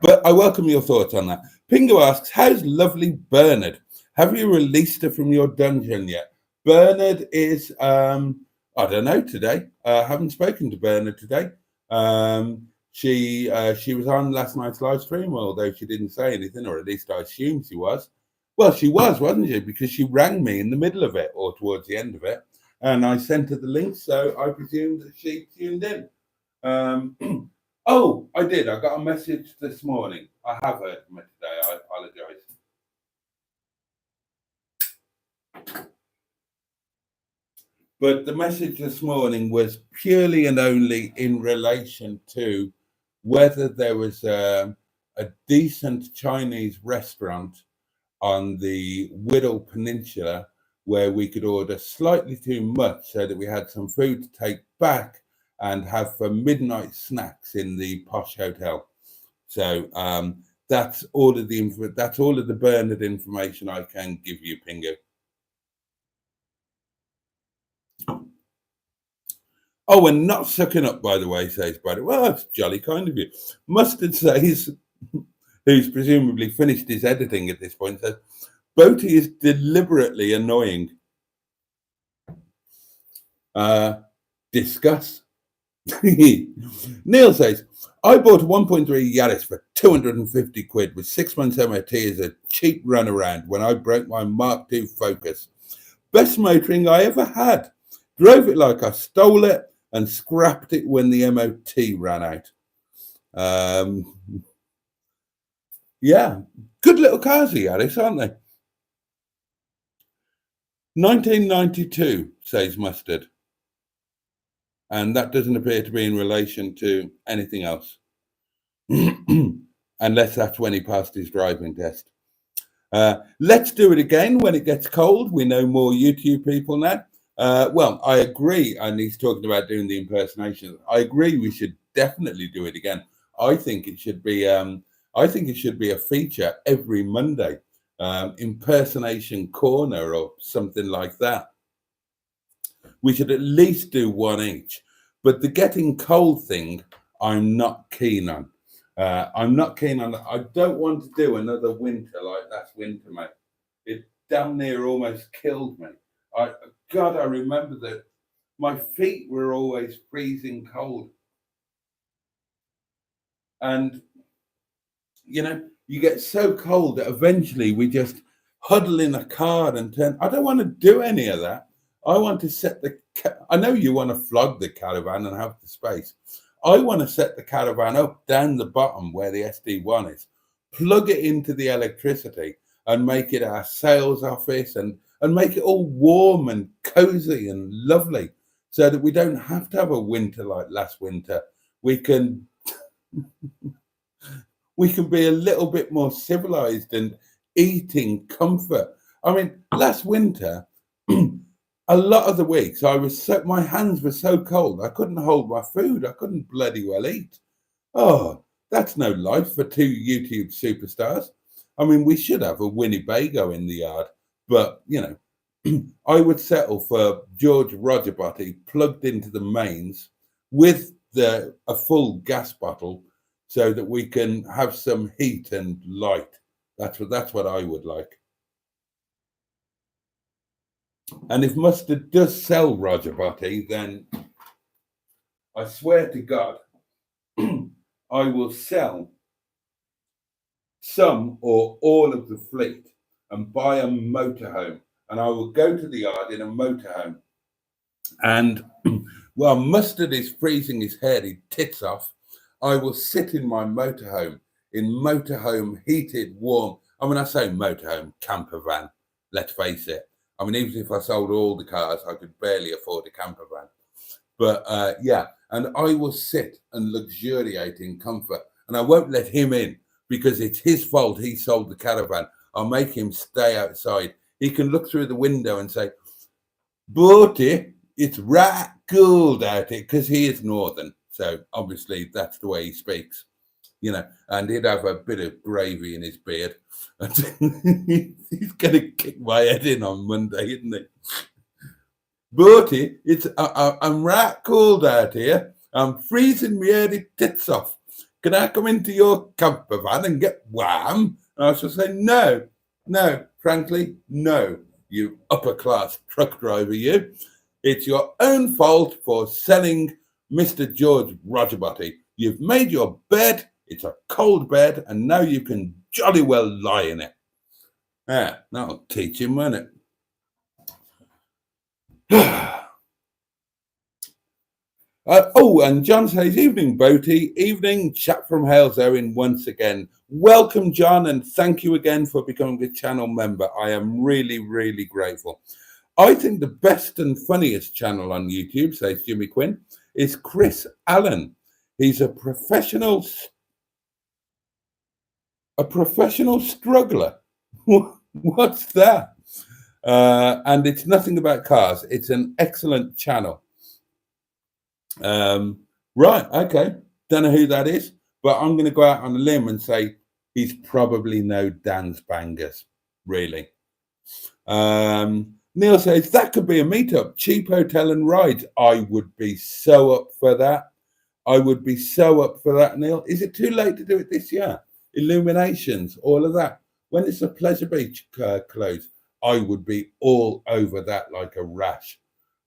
But I welcome your thoughts on that. Pingo asks, how's lovely Bernard? Have you released her from your dungeon yet? Bernard is, I don't know today. I haven't spoken to Bernard today. She was on last night's live stream, although she didn't say anything, or at least I assume she was. Well, she was, wasn't she? Because she rang me in the middle of it or towards the end of it. And I sent her the link, so I presumed that she tuned in. Oh, I did. I got a message this morning. I have heard from her today. I apologise. But the message this morning was purely and only in relation to whether there was a decent Chinese restaurant on the Whittle Peninsula where we could order slightly too much so that we had some food to take back and have for midnight snacks in the posh hotel. So that's all of the Bernard information I can give you, Pingo. Oh, and not sucking up, by the way, says Brad. Well, that's jolly kind of you. Mustard says, who's presumably finished his editing at this point, says, Boaty is deliberately annoying. Discuss. Neil says, I bought a 1.3 Yaris for 250 quid with 6 months MOT as a cheap runaround when I broke my Mark II Focus. Best motoring I ever had. Drove it like I stole it and scrapped it when the MOT ran out. Yeah, good little cars, the Yaris, aren't they? 1992, says Mustard. And that doesn't appear to be in relation to anything else. Unless that's when he passed his driving test. Let's do it again when it gets cold. We know more YouTube people now. Well, I agree, and he's talking about doing the impersonation. I agree we should definitely do it again. I think it should be a feature every Monday. Impersonation corner or something like that. We should at least do one each. But the getting cold thing, I'm not keen on. I'm not keen on that. I don't want to do another winter like last winter, mate. It damn near almost killed me. God, I remember that my feet were always freezing cold. And, you know, you get so cold that eventually we just huddle in a car and turn. I don't want to do any of that. I want to set I know you want to flog the caravan and have the space. I want to set the caravan up down the bottom where the SD1 is, plug it into the electricity and make it our sales office and make it all warm and cozy and lovely so that we don't have to have a winter like last winter. We can be a little bit more civilized and eating comfort. I mean, last winter, a lot of the weeks my hands were so cold I couldn't hold my food. I couldn't bloody well eat. Oh, that's no life for two YouTube superstars. I mean, we should have a Winnebago in the yard, but you know, I would settle for George Roger Boaty plugged into the mains with a full gas bottle so that we can have some heat and light. That's what I would like. And if Mustard does sell Roger Boaty, then I swear to God, I will sell some or all of the fleet and buy a motorhome. And I will go to the yard in a motorhome. And while Mustard is freezing his hairy tits off, I will sit in my motorhome, heated, warm. I mean, I say motorhome, camper van, let's face it. I mean, even if I sold all the cars, I could barely afford a camper van. But yeah, and I will sit and luxuriate in comfort, and I won't let him in because it's his fault he sold the caravan. I'll make him stay outside. He can look through the window and say, Boaty, it's right cold out here, because he is northern. So obviously that's the way he speaks, you know, and he'd have a bit of gravy in his beard. He's going to kick my head in on Monday, isn't he? Boaty, I'm right cold out here. I'm freezing my early tits off. Can I come into your camper van and get warm? And I shall say, no, frankly, no, you upper class truck driver, you. It's your own fault for selling Mr. George Rogerbody. You've made your bed, it's a cold bed, and now you can jolly well lie in it. Yeah, that'll teach him, won't it? And John says, evening, Boaty. Evening, chap from Hales Owen once again. Welcome, John, and thank you again for becoming a channel member. I am really, really grateful. I think the best and funniest channel on YouTube, says Jimmy Quinn, is Chris Allen. He's a professional struggler. What's that? And it's nothing about cars. It's an excellent channel. Right, okay. Don't know who that is, but I'm going to go out on a limb and say he's probably no Dan's Bangers, really. Neil says that could be a meetup, cheap hotel and rides. I would be so up for that. Neil. Is it too late to do it this year? Illuminations, all of that. When it's a Pleasure Beach close, I would be all over that like a rash.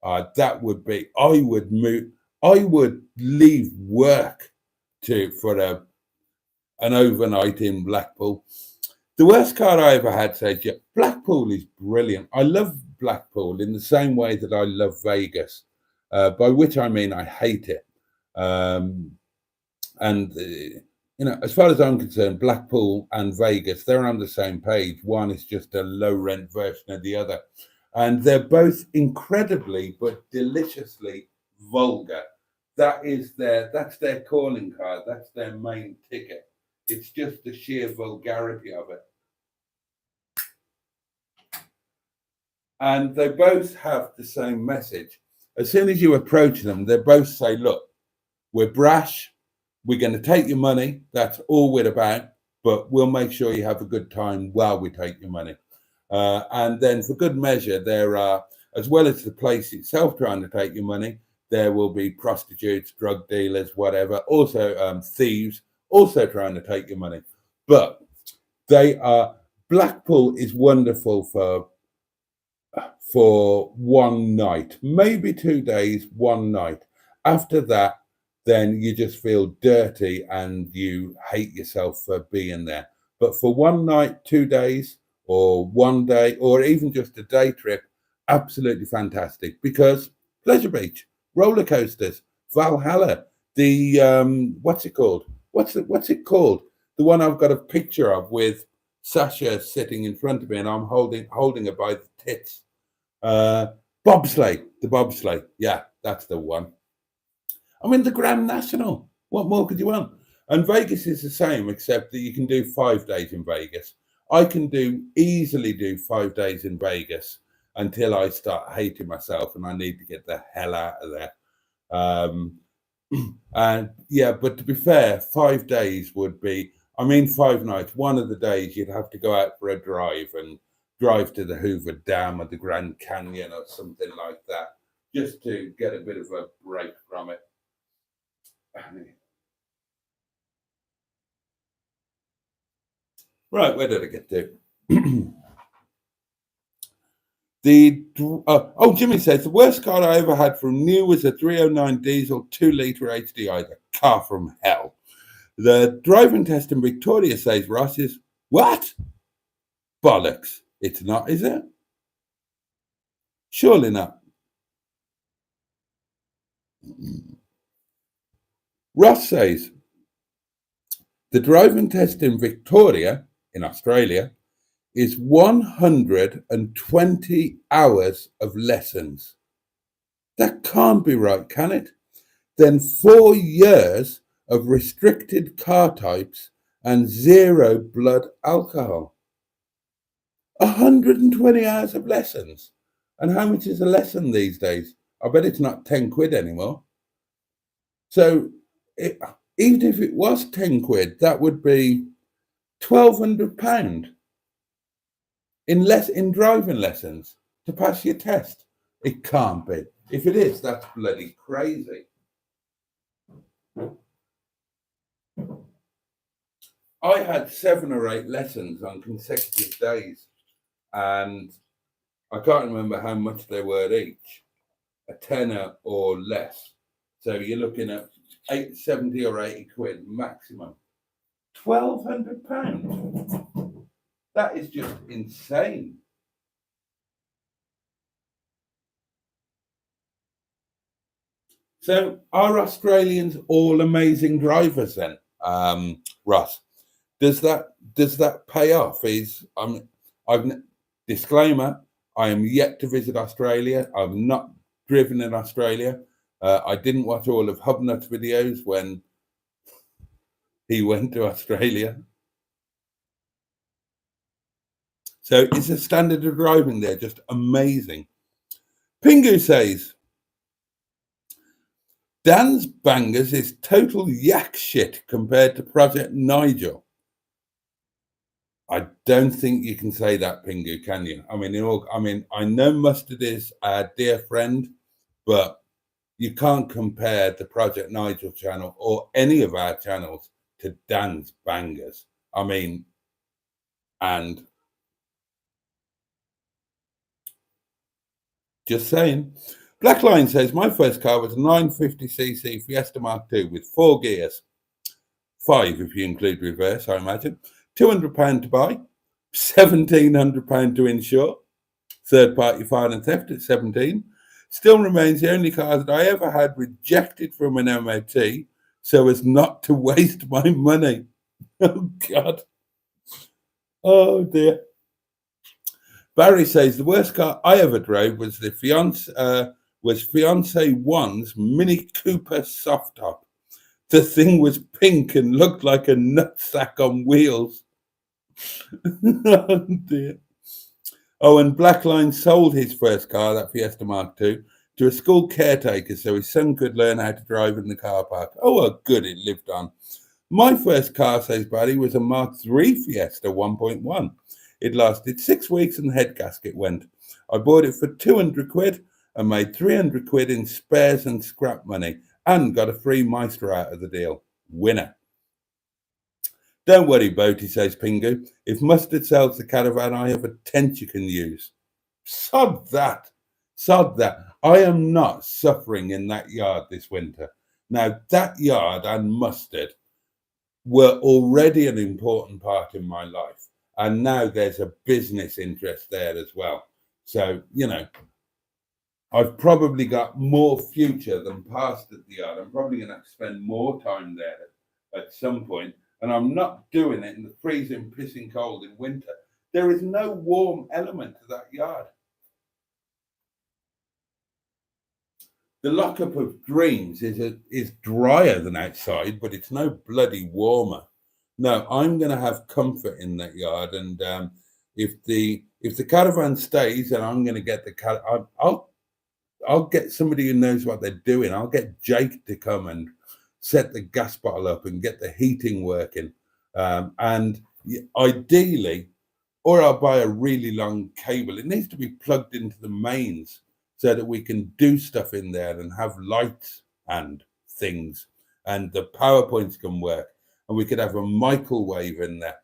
That would be, I would leave work for an overnight in Blackpool. The worst car I ever had, says, yeah, Blackpool is brilliant. I love Blackpool in the same way that I love Vegas, by which I mean I hate it. You know, as far as I'm concerned, Blackpool and Vegas, they're on the same page. One is just a low-rent version of the other. And they're both incredibly but deliciously vulgar. That's their calling card. That's their main ticket. It's just the sheer vulgarity of it. And they both have the same message. As soon as you approach them, they both say, look, we're brash. We're going to take your money. That's all we're about. But we'll make sure you have a good time while we take your money. And then for good measure, there are, as well as the place itself trying to take your money, there will be prostitutes, drug dealers, whatever, also thieves, also trying to take your money. But Blackpool is wonderful for one night, maybe 2 days, one night. After that, then you just feel dirty and you hate yourself for being there. But for 1 night, 2 days, or 1 day, or even just a day trip, absolutely fantastic. Because Pleasure Beach, roller coasters, Valhalla, the what's it called? What's it called? The one I've got a picture of with Sasha sitting in front of me, and I'm holding her by the tits. Bobsleigh, the bobsleigh. Yeah, that's the one. I mean, the Grand National. What more could you want? And Vegas is the same, except that you can do 5 days in Vegas. I can easily do 5 days in Vegas until I start hating myself and I need to get the hell out of there. And yeah, but to be fair, 5 days would be, 5 nights. One of the days you'd have to go out for a drive and drive to the Hoover Dam or the Grand Canyon or something like that, just to get a bit of a break from it. Right, where did I get to? Jimmy says, the worst car I ever had from new was a 309 diesel 2-litre HDI, the car from hell. The driving test in Victoria, says Ross, is what? Bollocks. It's not, is it? Surely not. Ross says, the driving test in Victoria, in Australia, is 120 hours of lessons. That can't be right, can it? Then 4 years of restricted car types and 0 blood alcohol. 120 hours of lessons. And how much is a lesson these days? I bet it's not 10 quid anymore. So even if it was 10 quid, that would be £1,200 in driving lessons to pass your test. It can't be. If it is, that's bloody crazy. I had 7 or 8 lessons on consecutive days, and I can't remember how much they were each, a tenner or less. So you're looking at 70 or 80 quid maximum. £1,200. That is just insane. So are Australians all amazing drivers then, Ross? Does that pay off? Disclaimer: I am yet to visit Australia. I've not driven in Australia. I didn't watch all of Hubnut's videos when he went to Australia. So is the standard of driving there just amazing? Pingu says, Dan's Bangers is total yak shit compared to Project Nigel. I don't think you can say that, Pingu, can you? I mean, I know Mustard is our dear friend, but you can't compare the Project Nigel channel or any of our channels to Dan's Bangers. I mean, and just saying. Blackline says, my first car was a 950cc Fiesta Mark II with 4 gears. 5 if you include reverse, I imagine. £200 to buy, £1,700 to insure, third-party fine and theft at 17. Still remains the only car that I ever had rejected from an MOT so as not to waste my money. Oh, God. Oh, dear. Barry says, the worst car I ever drove was Fiance 1's Mini Cooper soft top. The thing was pink and looked like a nutsack on wheels. Oh, dear. Oh, and Blackline sold his first car, that Fiesta Mark II, to a school caretaker so his son could learn how to drive in the car park. Oh, well, good, it lived on. My first car, says Barry, was a Mark III Fiesta 1.1. It lasted 6 weeks and the head gasket went. I bought it for 200 quid and made 300 quid in spares and scrap money and got a free Maestro out of the deal. Winner. Don't worry, Boaty, says Pingu. If Mustard sells the caravan, I have a tent you can use. Sod that. Sod that. I am not suffering in that yard this winter. Now, that yard and Mustard were already an important part in my life. And now there's a business interest there as well. So, you know, I've probably got more future than past at the yard. I'm probably going to have to spend more time there at some point. And I'm not doing it in the freezing, pissing cold in winter. There is no warm element to that yard. The lockup of dreams is drier than outside, but it's no bloody warmer. No, I'm going to have comfort in that yard. And if the caravan stays, then I'm going to get the caravan. I'll get somebody who knows what they're doing. I'll get Jake to come and set the gas bottle up and get the heating working. And ideally, or I'll buy a really long cable. It needs to be plugged into the mains so that we can do stuff in there and have lights and things. And the power points can work. And we could have a microwave in there.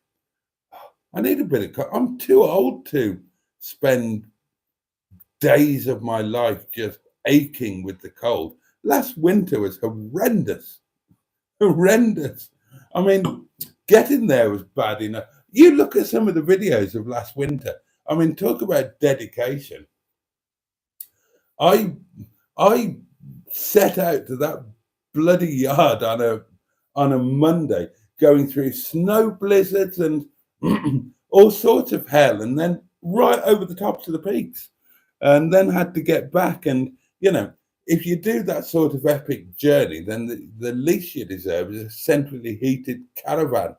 I need a bit of... I'm too old to spend days of my life just aching with the cold. Last winter was horrendous. Horrendous. I mean, getting there was bad enough. You look at some of the videos of last winter. I mean, talk about dedication. I set out to that bloody yard on a Monday, going through snow blizzards and all sorts of hell, and then right over the tops of the peaks, and then had to get back. And, you know, if you do that sort of epic journey, then the least you deserve is a centrally heated caravan.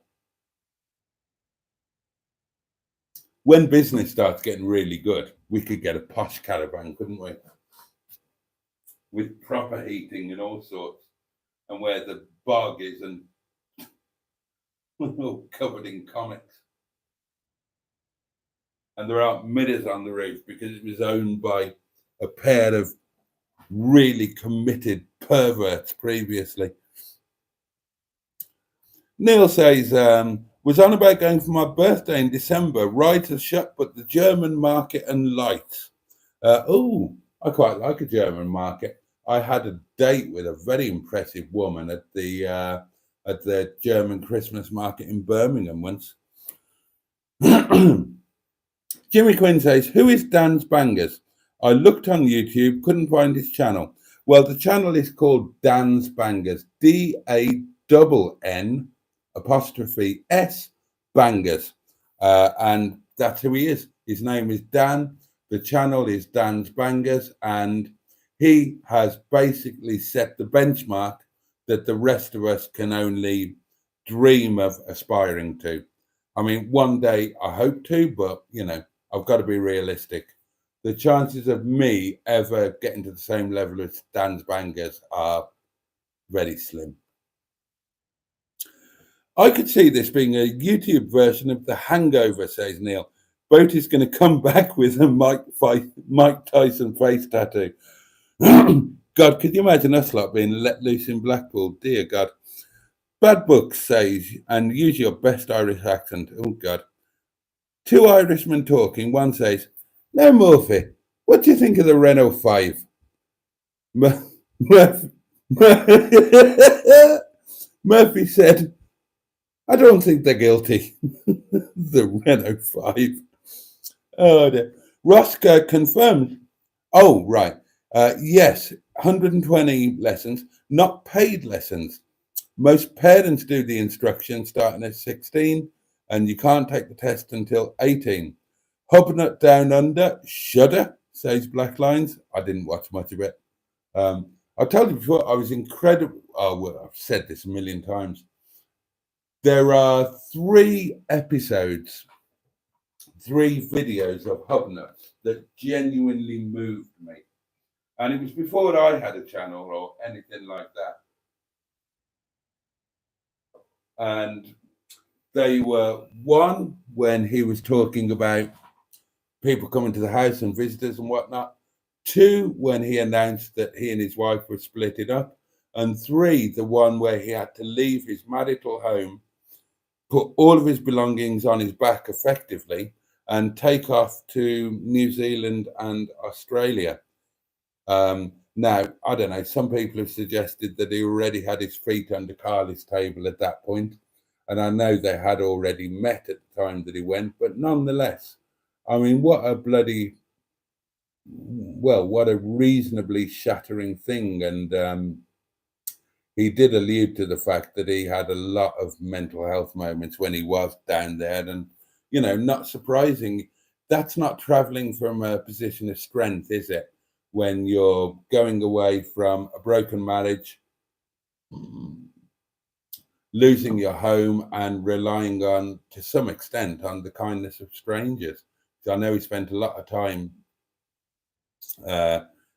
When business starts getting really good, we could get a posh caravan, couldn't we? With proper heating and all sorts, and where the bog is and all covered in comics. And there aren't mirrors on the roof because it was owned by a pair of really committed perverts previously. Neil says, was on about going for my birthday in December. Rides are shut, but the German market and lights. I quite like a German market. I had a date with a very impressive woman at the German Christmas market in Birmingham once. Jimmy Quinn says, who is Dan's Bangers? I looked on YouTube, couldn't find his channel. Well, the channel is called Dan's Bangers, DANN''S Bangers. And that's who he is. His name is Dan. The channel is Dan's Bangers. And he has basically set the benchmark that the rest of us can only dream of aspiring to. I mean, one day I hope to, but, you know, I've got to be realistic. The chances of me ever getting to the same level as Dan's Bangers are very slim. I could see this being a YouTube version of The Hangover, says Neil. Boaty's going to come back with a Mike Tyson face tattoo. God, could you imagine us lot being let loose in Blackpool? Dear God. Bad Book says, and use your best Irish accent. Oh, God. Two Irishmen talking. One says, now, Murphy, what do you think of the Renault 5? Murphy said, I don't think they're guilty. The Renault 5. Oh, dear. Roscoe confirmed. Oh, right. Yes, 120 lessons, not paid lessons. Most parents do the instruction starting at 16, and you can't take the test until 18. Hubnut Down Under, shudder, says Black Lines. I didn't watch much of it. I told you before, I was incredible. Oh, well, I've said this a million times. There are 3 episodes, 3 videos of Hubnut that genuinely moved me. And it was before I had a channel or anything like that. And they were, one, when he was talking about people coming to the house and visitors and whatnot. 2, when he announced that he and his wife were splitting up. And 3, the one where he had to leave his marital home, put all of his belongings on his back effectively, and take off to New Zealand and Australia. Now, I don't know, some people have suggested that he already had his feet under Carly's table at that point. And I know they had already met at the time that he went, but nonetheless, I mean, what a reasonably shattering thing. And he did allude to the fact that he had a lot of mental health moments when he was down there. And, you know, not surprising, that's not traveling from a position of strength, is it? When you're going away from a broken marriage, losing your home and relying on, to some extent, on the kindness of strangers. So I know he spent a lot of time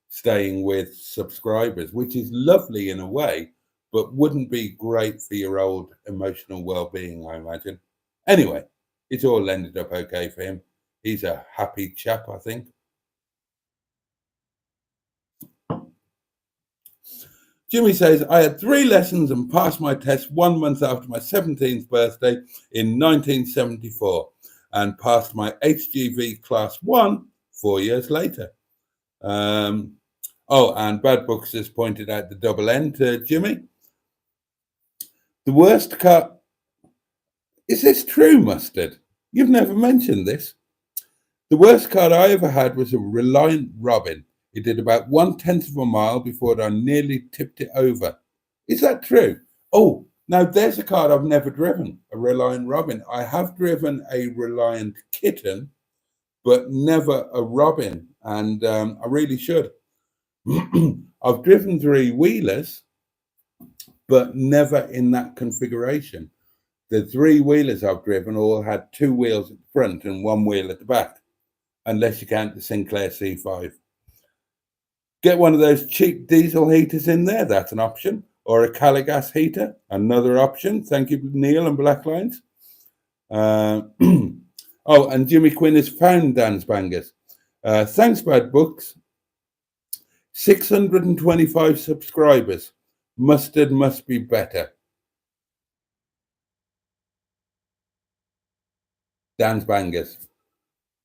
staying with subscribers, which is lovely in a way, but wouldn't be great for your old emotional well-being, I imagine. Anyway, it's all ended up okay for him. He's a happy chap, I think. Jimmy says, I had 3 lessons and passed my test 1 month after my 17th birthday in 1974 and passed my HGV Class 1 4 years later. And Bad Books has pointed out the double N to Jimmy. The worst car... Is this true, Mustard? You've never mentioned this. The worst car I ever had was a Reliant Robin. It did about 1/10 of a mile before I nearly tipped it over. Is that true? Oh, Now, there's a car I've never driven, a Reliant Robin. I have driven a Reliant Kitten, but never a Robin, and I really should. I've driven three-wheelers, but never in that configuration. The three-wheelers I've driven all had two wheels at the front and one wheel at the back, unless you count the Sinclair C5. Get one of those cheap diesel heaters in there, that's an option. Or a Caligas heater, another option. Thank you, Neil and Black Lines. Oh, and Jimmy Quinn has found Dan's Bangers. Thanks, Bad Books. 625 subscribers. Mustard must be better. Dan's Bangers.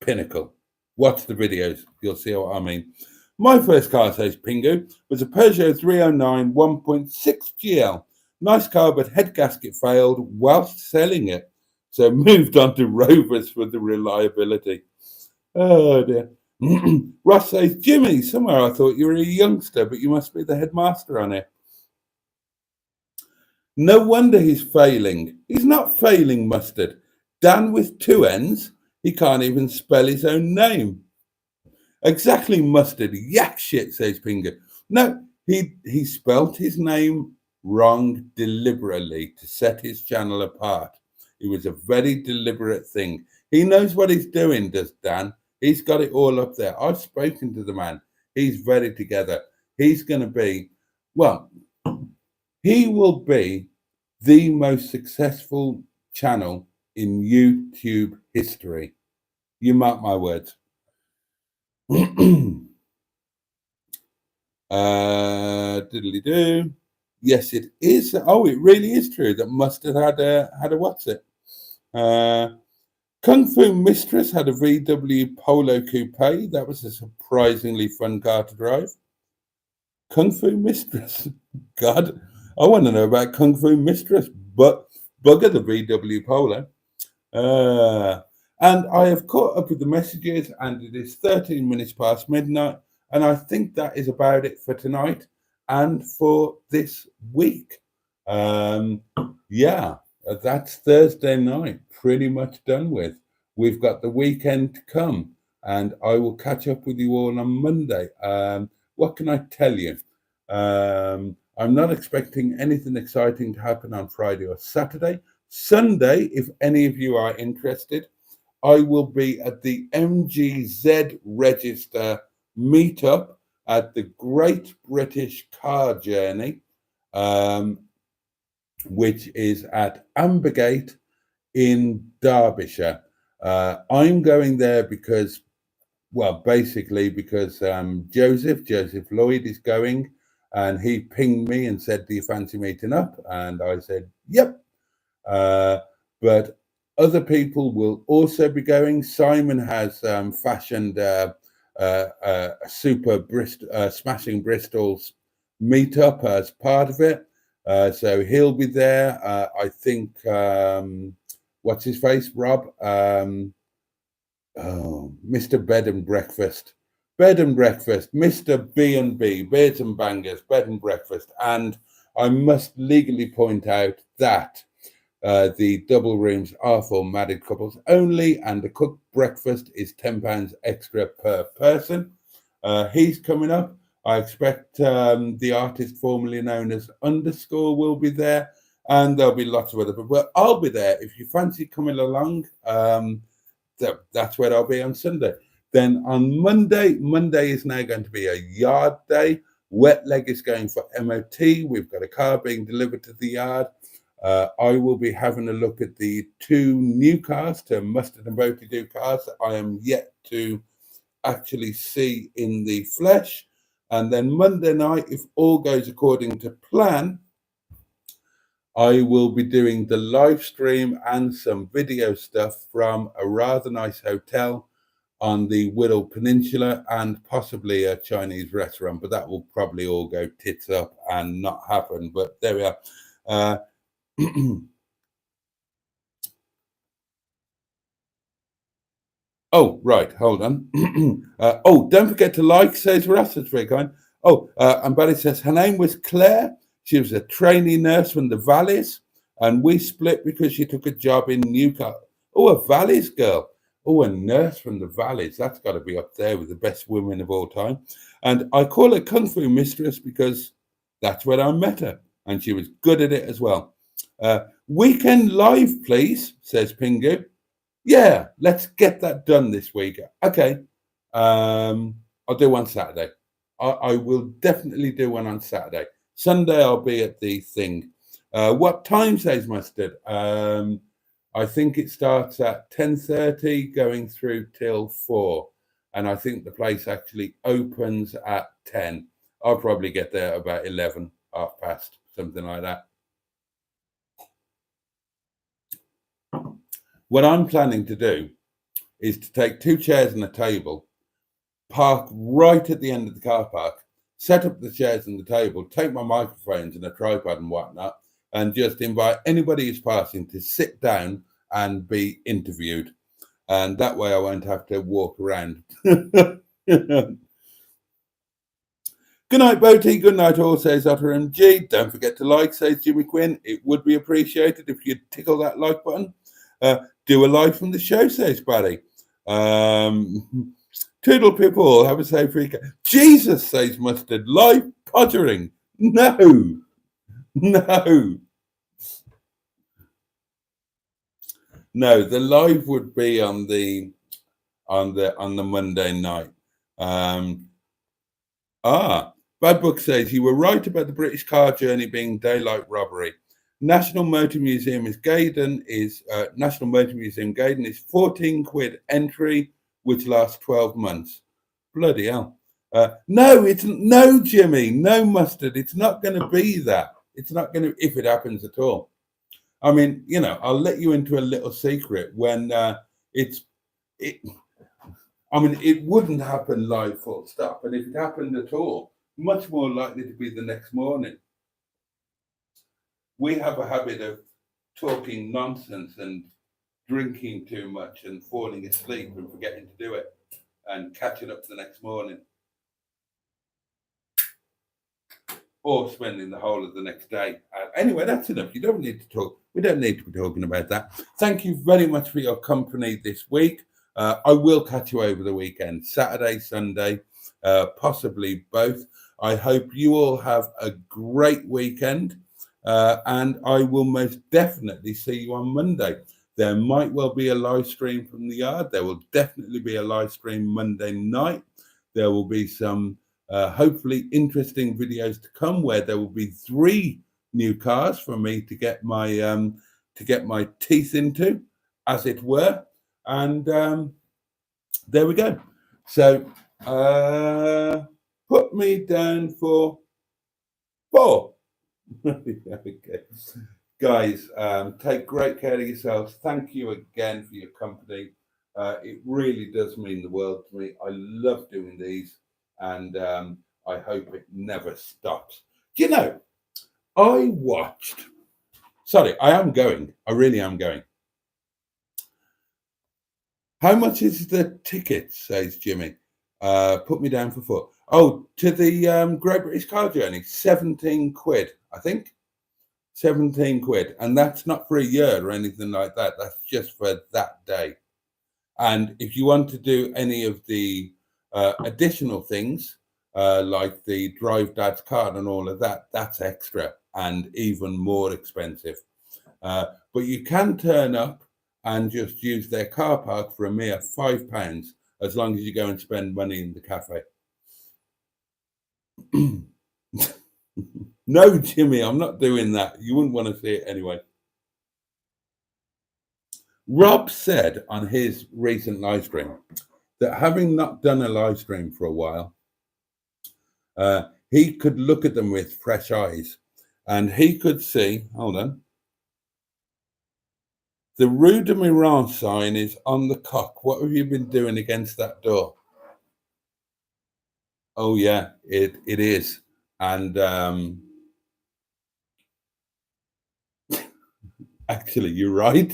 Pinnacle. Watch the videos. You'll see what I mean. My first car, says Pingu, was a Peugeot 309 1.6 GL. Nice car, but head gasket failed whilst selling it. So moved on to Rovers for the reliability. Oh, dear. Ross says, Jimmy, somewhere I thought you were a youngster, but you must be the headmaster on it. No wonder he's failing. He's not failing, Mustard. Dan with two N's. He can't even spell his own name. Exactly, Mustard. Yak shit, says Pingu. No, he spelt his name wrong deliberately to set his channel apart. It was a very deliberate thing. He knows what he's doing, does Dan. He's got it all up there. I've spoken to the man. He's very together. He's going to be, well, he will be the most successful channel in YouTube history. You mark my words. Diddly-do. Yes, it is. Oh, it really is true that Mustard had a what's it? Kung Fu Mistress had a VW Polo Coupe. That was a surprisingly fun car to drive. Kung Fu Mistress. God, I want to know about Kung Fu Mistress, but bugger the VW Polo. And I have caught up with the messages, and it is 13 minutes past midnight. And I think that is about it for tonight and for this week. Yeah, that's Thursday night, pretty much done with. We've got the weekend to come, and I will catch up with you all on Monday. What can I tell you? I'm not expecting anything exciting to happen on Friday or Saturday. Sunday, if any of you are interested, I will be at the MGZ Register meetup at the Great British Car Journey, which is at Ambergate in Derbyshire. I'm going there because, well, basically because Joseph Lloyd is going, and he pinged me and said, do you fancy meeting up? And I said, yep. But other people will also be going. Simon has fashioned a super Smashing Bristol's meetup as part of it. So he'll be there. I think, what's his face, Rob? Mr. Bed and Breakfast. Mr. B&B, Beards and Bangers, Bed and Breakfast. And I must legally point out that the double rooms are for married couples only, and the cooked breakfast is £10 extra per person. He's coming up. I expect the artist formerly known as Underscore will be there, and there'll be lots of other people. Well, I'll be there. If you fancy coming along, that's where I'll be on Sunday. Then on Monday is now going to be a yard day. Wetleg is going for MOT. We've got a car being delivered to the yard. I will be having a look at the two new cars to Mustard and Boaty do cars that I am yet to actually see in the flesh. And then Monday night, if all goes according to plan, I will be doing the live stream and some video stuff from a rather nice hotel on the Wirral Peninsula, and possibly a Chinese restaurant, but that will probably all go tits up and not happen. But there we are. Oh, right, hold on. Don't forget to like, says Russ, that's very kind. And Barry says her name was Claire. She was a trainee nurse from the Valleys. And we split because she took a job in Newcastle. Oh, a Valleys girl. Oh, a nurse from the Valleys. That's got to be up there with the best women of all time. And I call her Kung Fu Mistress because that's where I met her. And she was good at it as well. Weekend live, please, says Pingu. Yeah, let's get that done this week. Okay. I'll do one Saturday. I will definitely do one on Saturday. Sunday, I'll be at the thing. What time, says Mustard? I think it starts at 10:30, going through till 4. And I think the place actually opens at 10. I'll probably get there about 11, half past, something like that. What I'm planning to do is to take 2 chairs and a table, park right at the end of the car park, set up the chairs and the table, take my microphones and a tripod and whatnot, and just invite anybody who's passing to sit down and be interviewed. And that way I won't have to walk around. Good night, Boaty. Good night, all, says Otter MG. Don't forget to like, says Jimmy Quinn. It would be appreciated if you'd tickle that like button. Do a like from the show, says Barry. Toodle people, have a safe weekend. Jesus, says Mustard. Live pottering. No. No, the live would be on the Monday night. Bad Book says you were right about the British car journey being daylight robbery. National Motor Museum Gaydon is 14 quid entry, which lasts 12 months. Bloody hell. No, Jimmy, no, Mustard. It's not going to be that. It's not going to, if it happens at all. I mean, I'll let you into a little secret when it wouldn't happen live full stop. And if it happened at all, much more likely to be the next morning. We have a habit of talking nonsense and drinking too much and falling asleep and forgetting to do it and catching up the next morning. Or spending the whole of the next day. Anyway, that's enough. You don't need to talk. We don't need to be talking about that. Thank you very much for your company this week. I will catch you over the weekend, Saturday, Sunday, possibly both. I hope you all have a great weekend. And I will most definitely see you on Monday. There might well be a live stream from the yard. There will definitely be a live stream Monday night. There will be some hopefully interesting videos to come where there will be 3 new cars for me to get my teeth into, as it were. And there we go. So put me down for 4. Okay. Guys, take great care of yourselves. Thank you again for your company. It really does mean the world to me. I love doing these, and I hope it never stops. Do you know, I really am going. How much is the ticket, says Jimmy? Put me down for 4. Oh, to the Great British Car Journey, 17 quid, I think. 17 quid. And that's not for a year or anything like that. That's just for that day. And if you want to do any of the additional things, like the Drive Dad's card and all of that, that's extra and even more expensive. But you can turn up and just use their car park for a mere £5, as long as you go and spend money in the cafe. No, Jimmy, I'm not doing that. You wouldn't want to see it anyway. Rob said on his recent live stream that having not done a live stream for a while, he could look at them with fresh eyes and he could see, hold on, the Rue de Miran sign is on the cock. What have you been doing against that door? Oh, yeah, it is. And actually, you're right.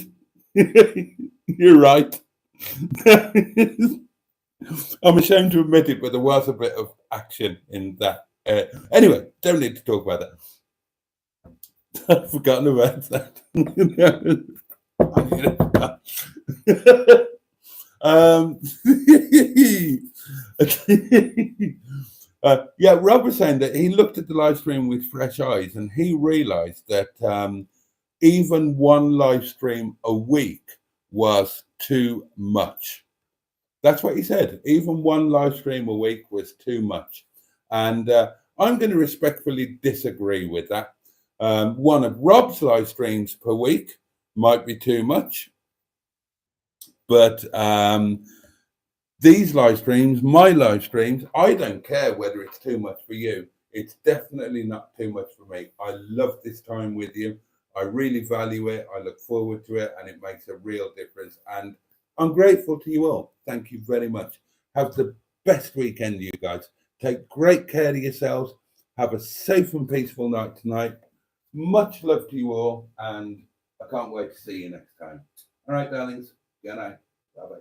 You're right. I'm ashamed to admit it, but there was a bit of action in that. Anyway, don't need to talk about that. I've forgotten about that. Yeah, Rob was saying that he looked at the live stream with fresh eyes and he realized that even one live stream a week was too much. That's what he said. Even one live stream a week was too much. And I'm going to respectfully disagree with that. One of Rob's live streams per week might be too much. But these live streams, my live streams, I don't care whether it's too much for you. It's definitely not too much for me. I love this time with you. I really value it. I look forward to it, and it makes a real difference. And I'm grateful to you all. Thank you very much. Have the best weekend, you guys. Take great care of yourselves. Have a safe and peaceful night tonight. Much love to you all, and I can't wait to see you next time. All right, darlings. Good night. Bye-bye.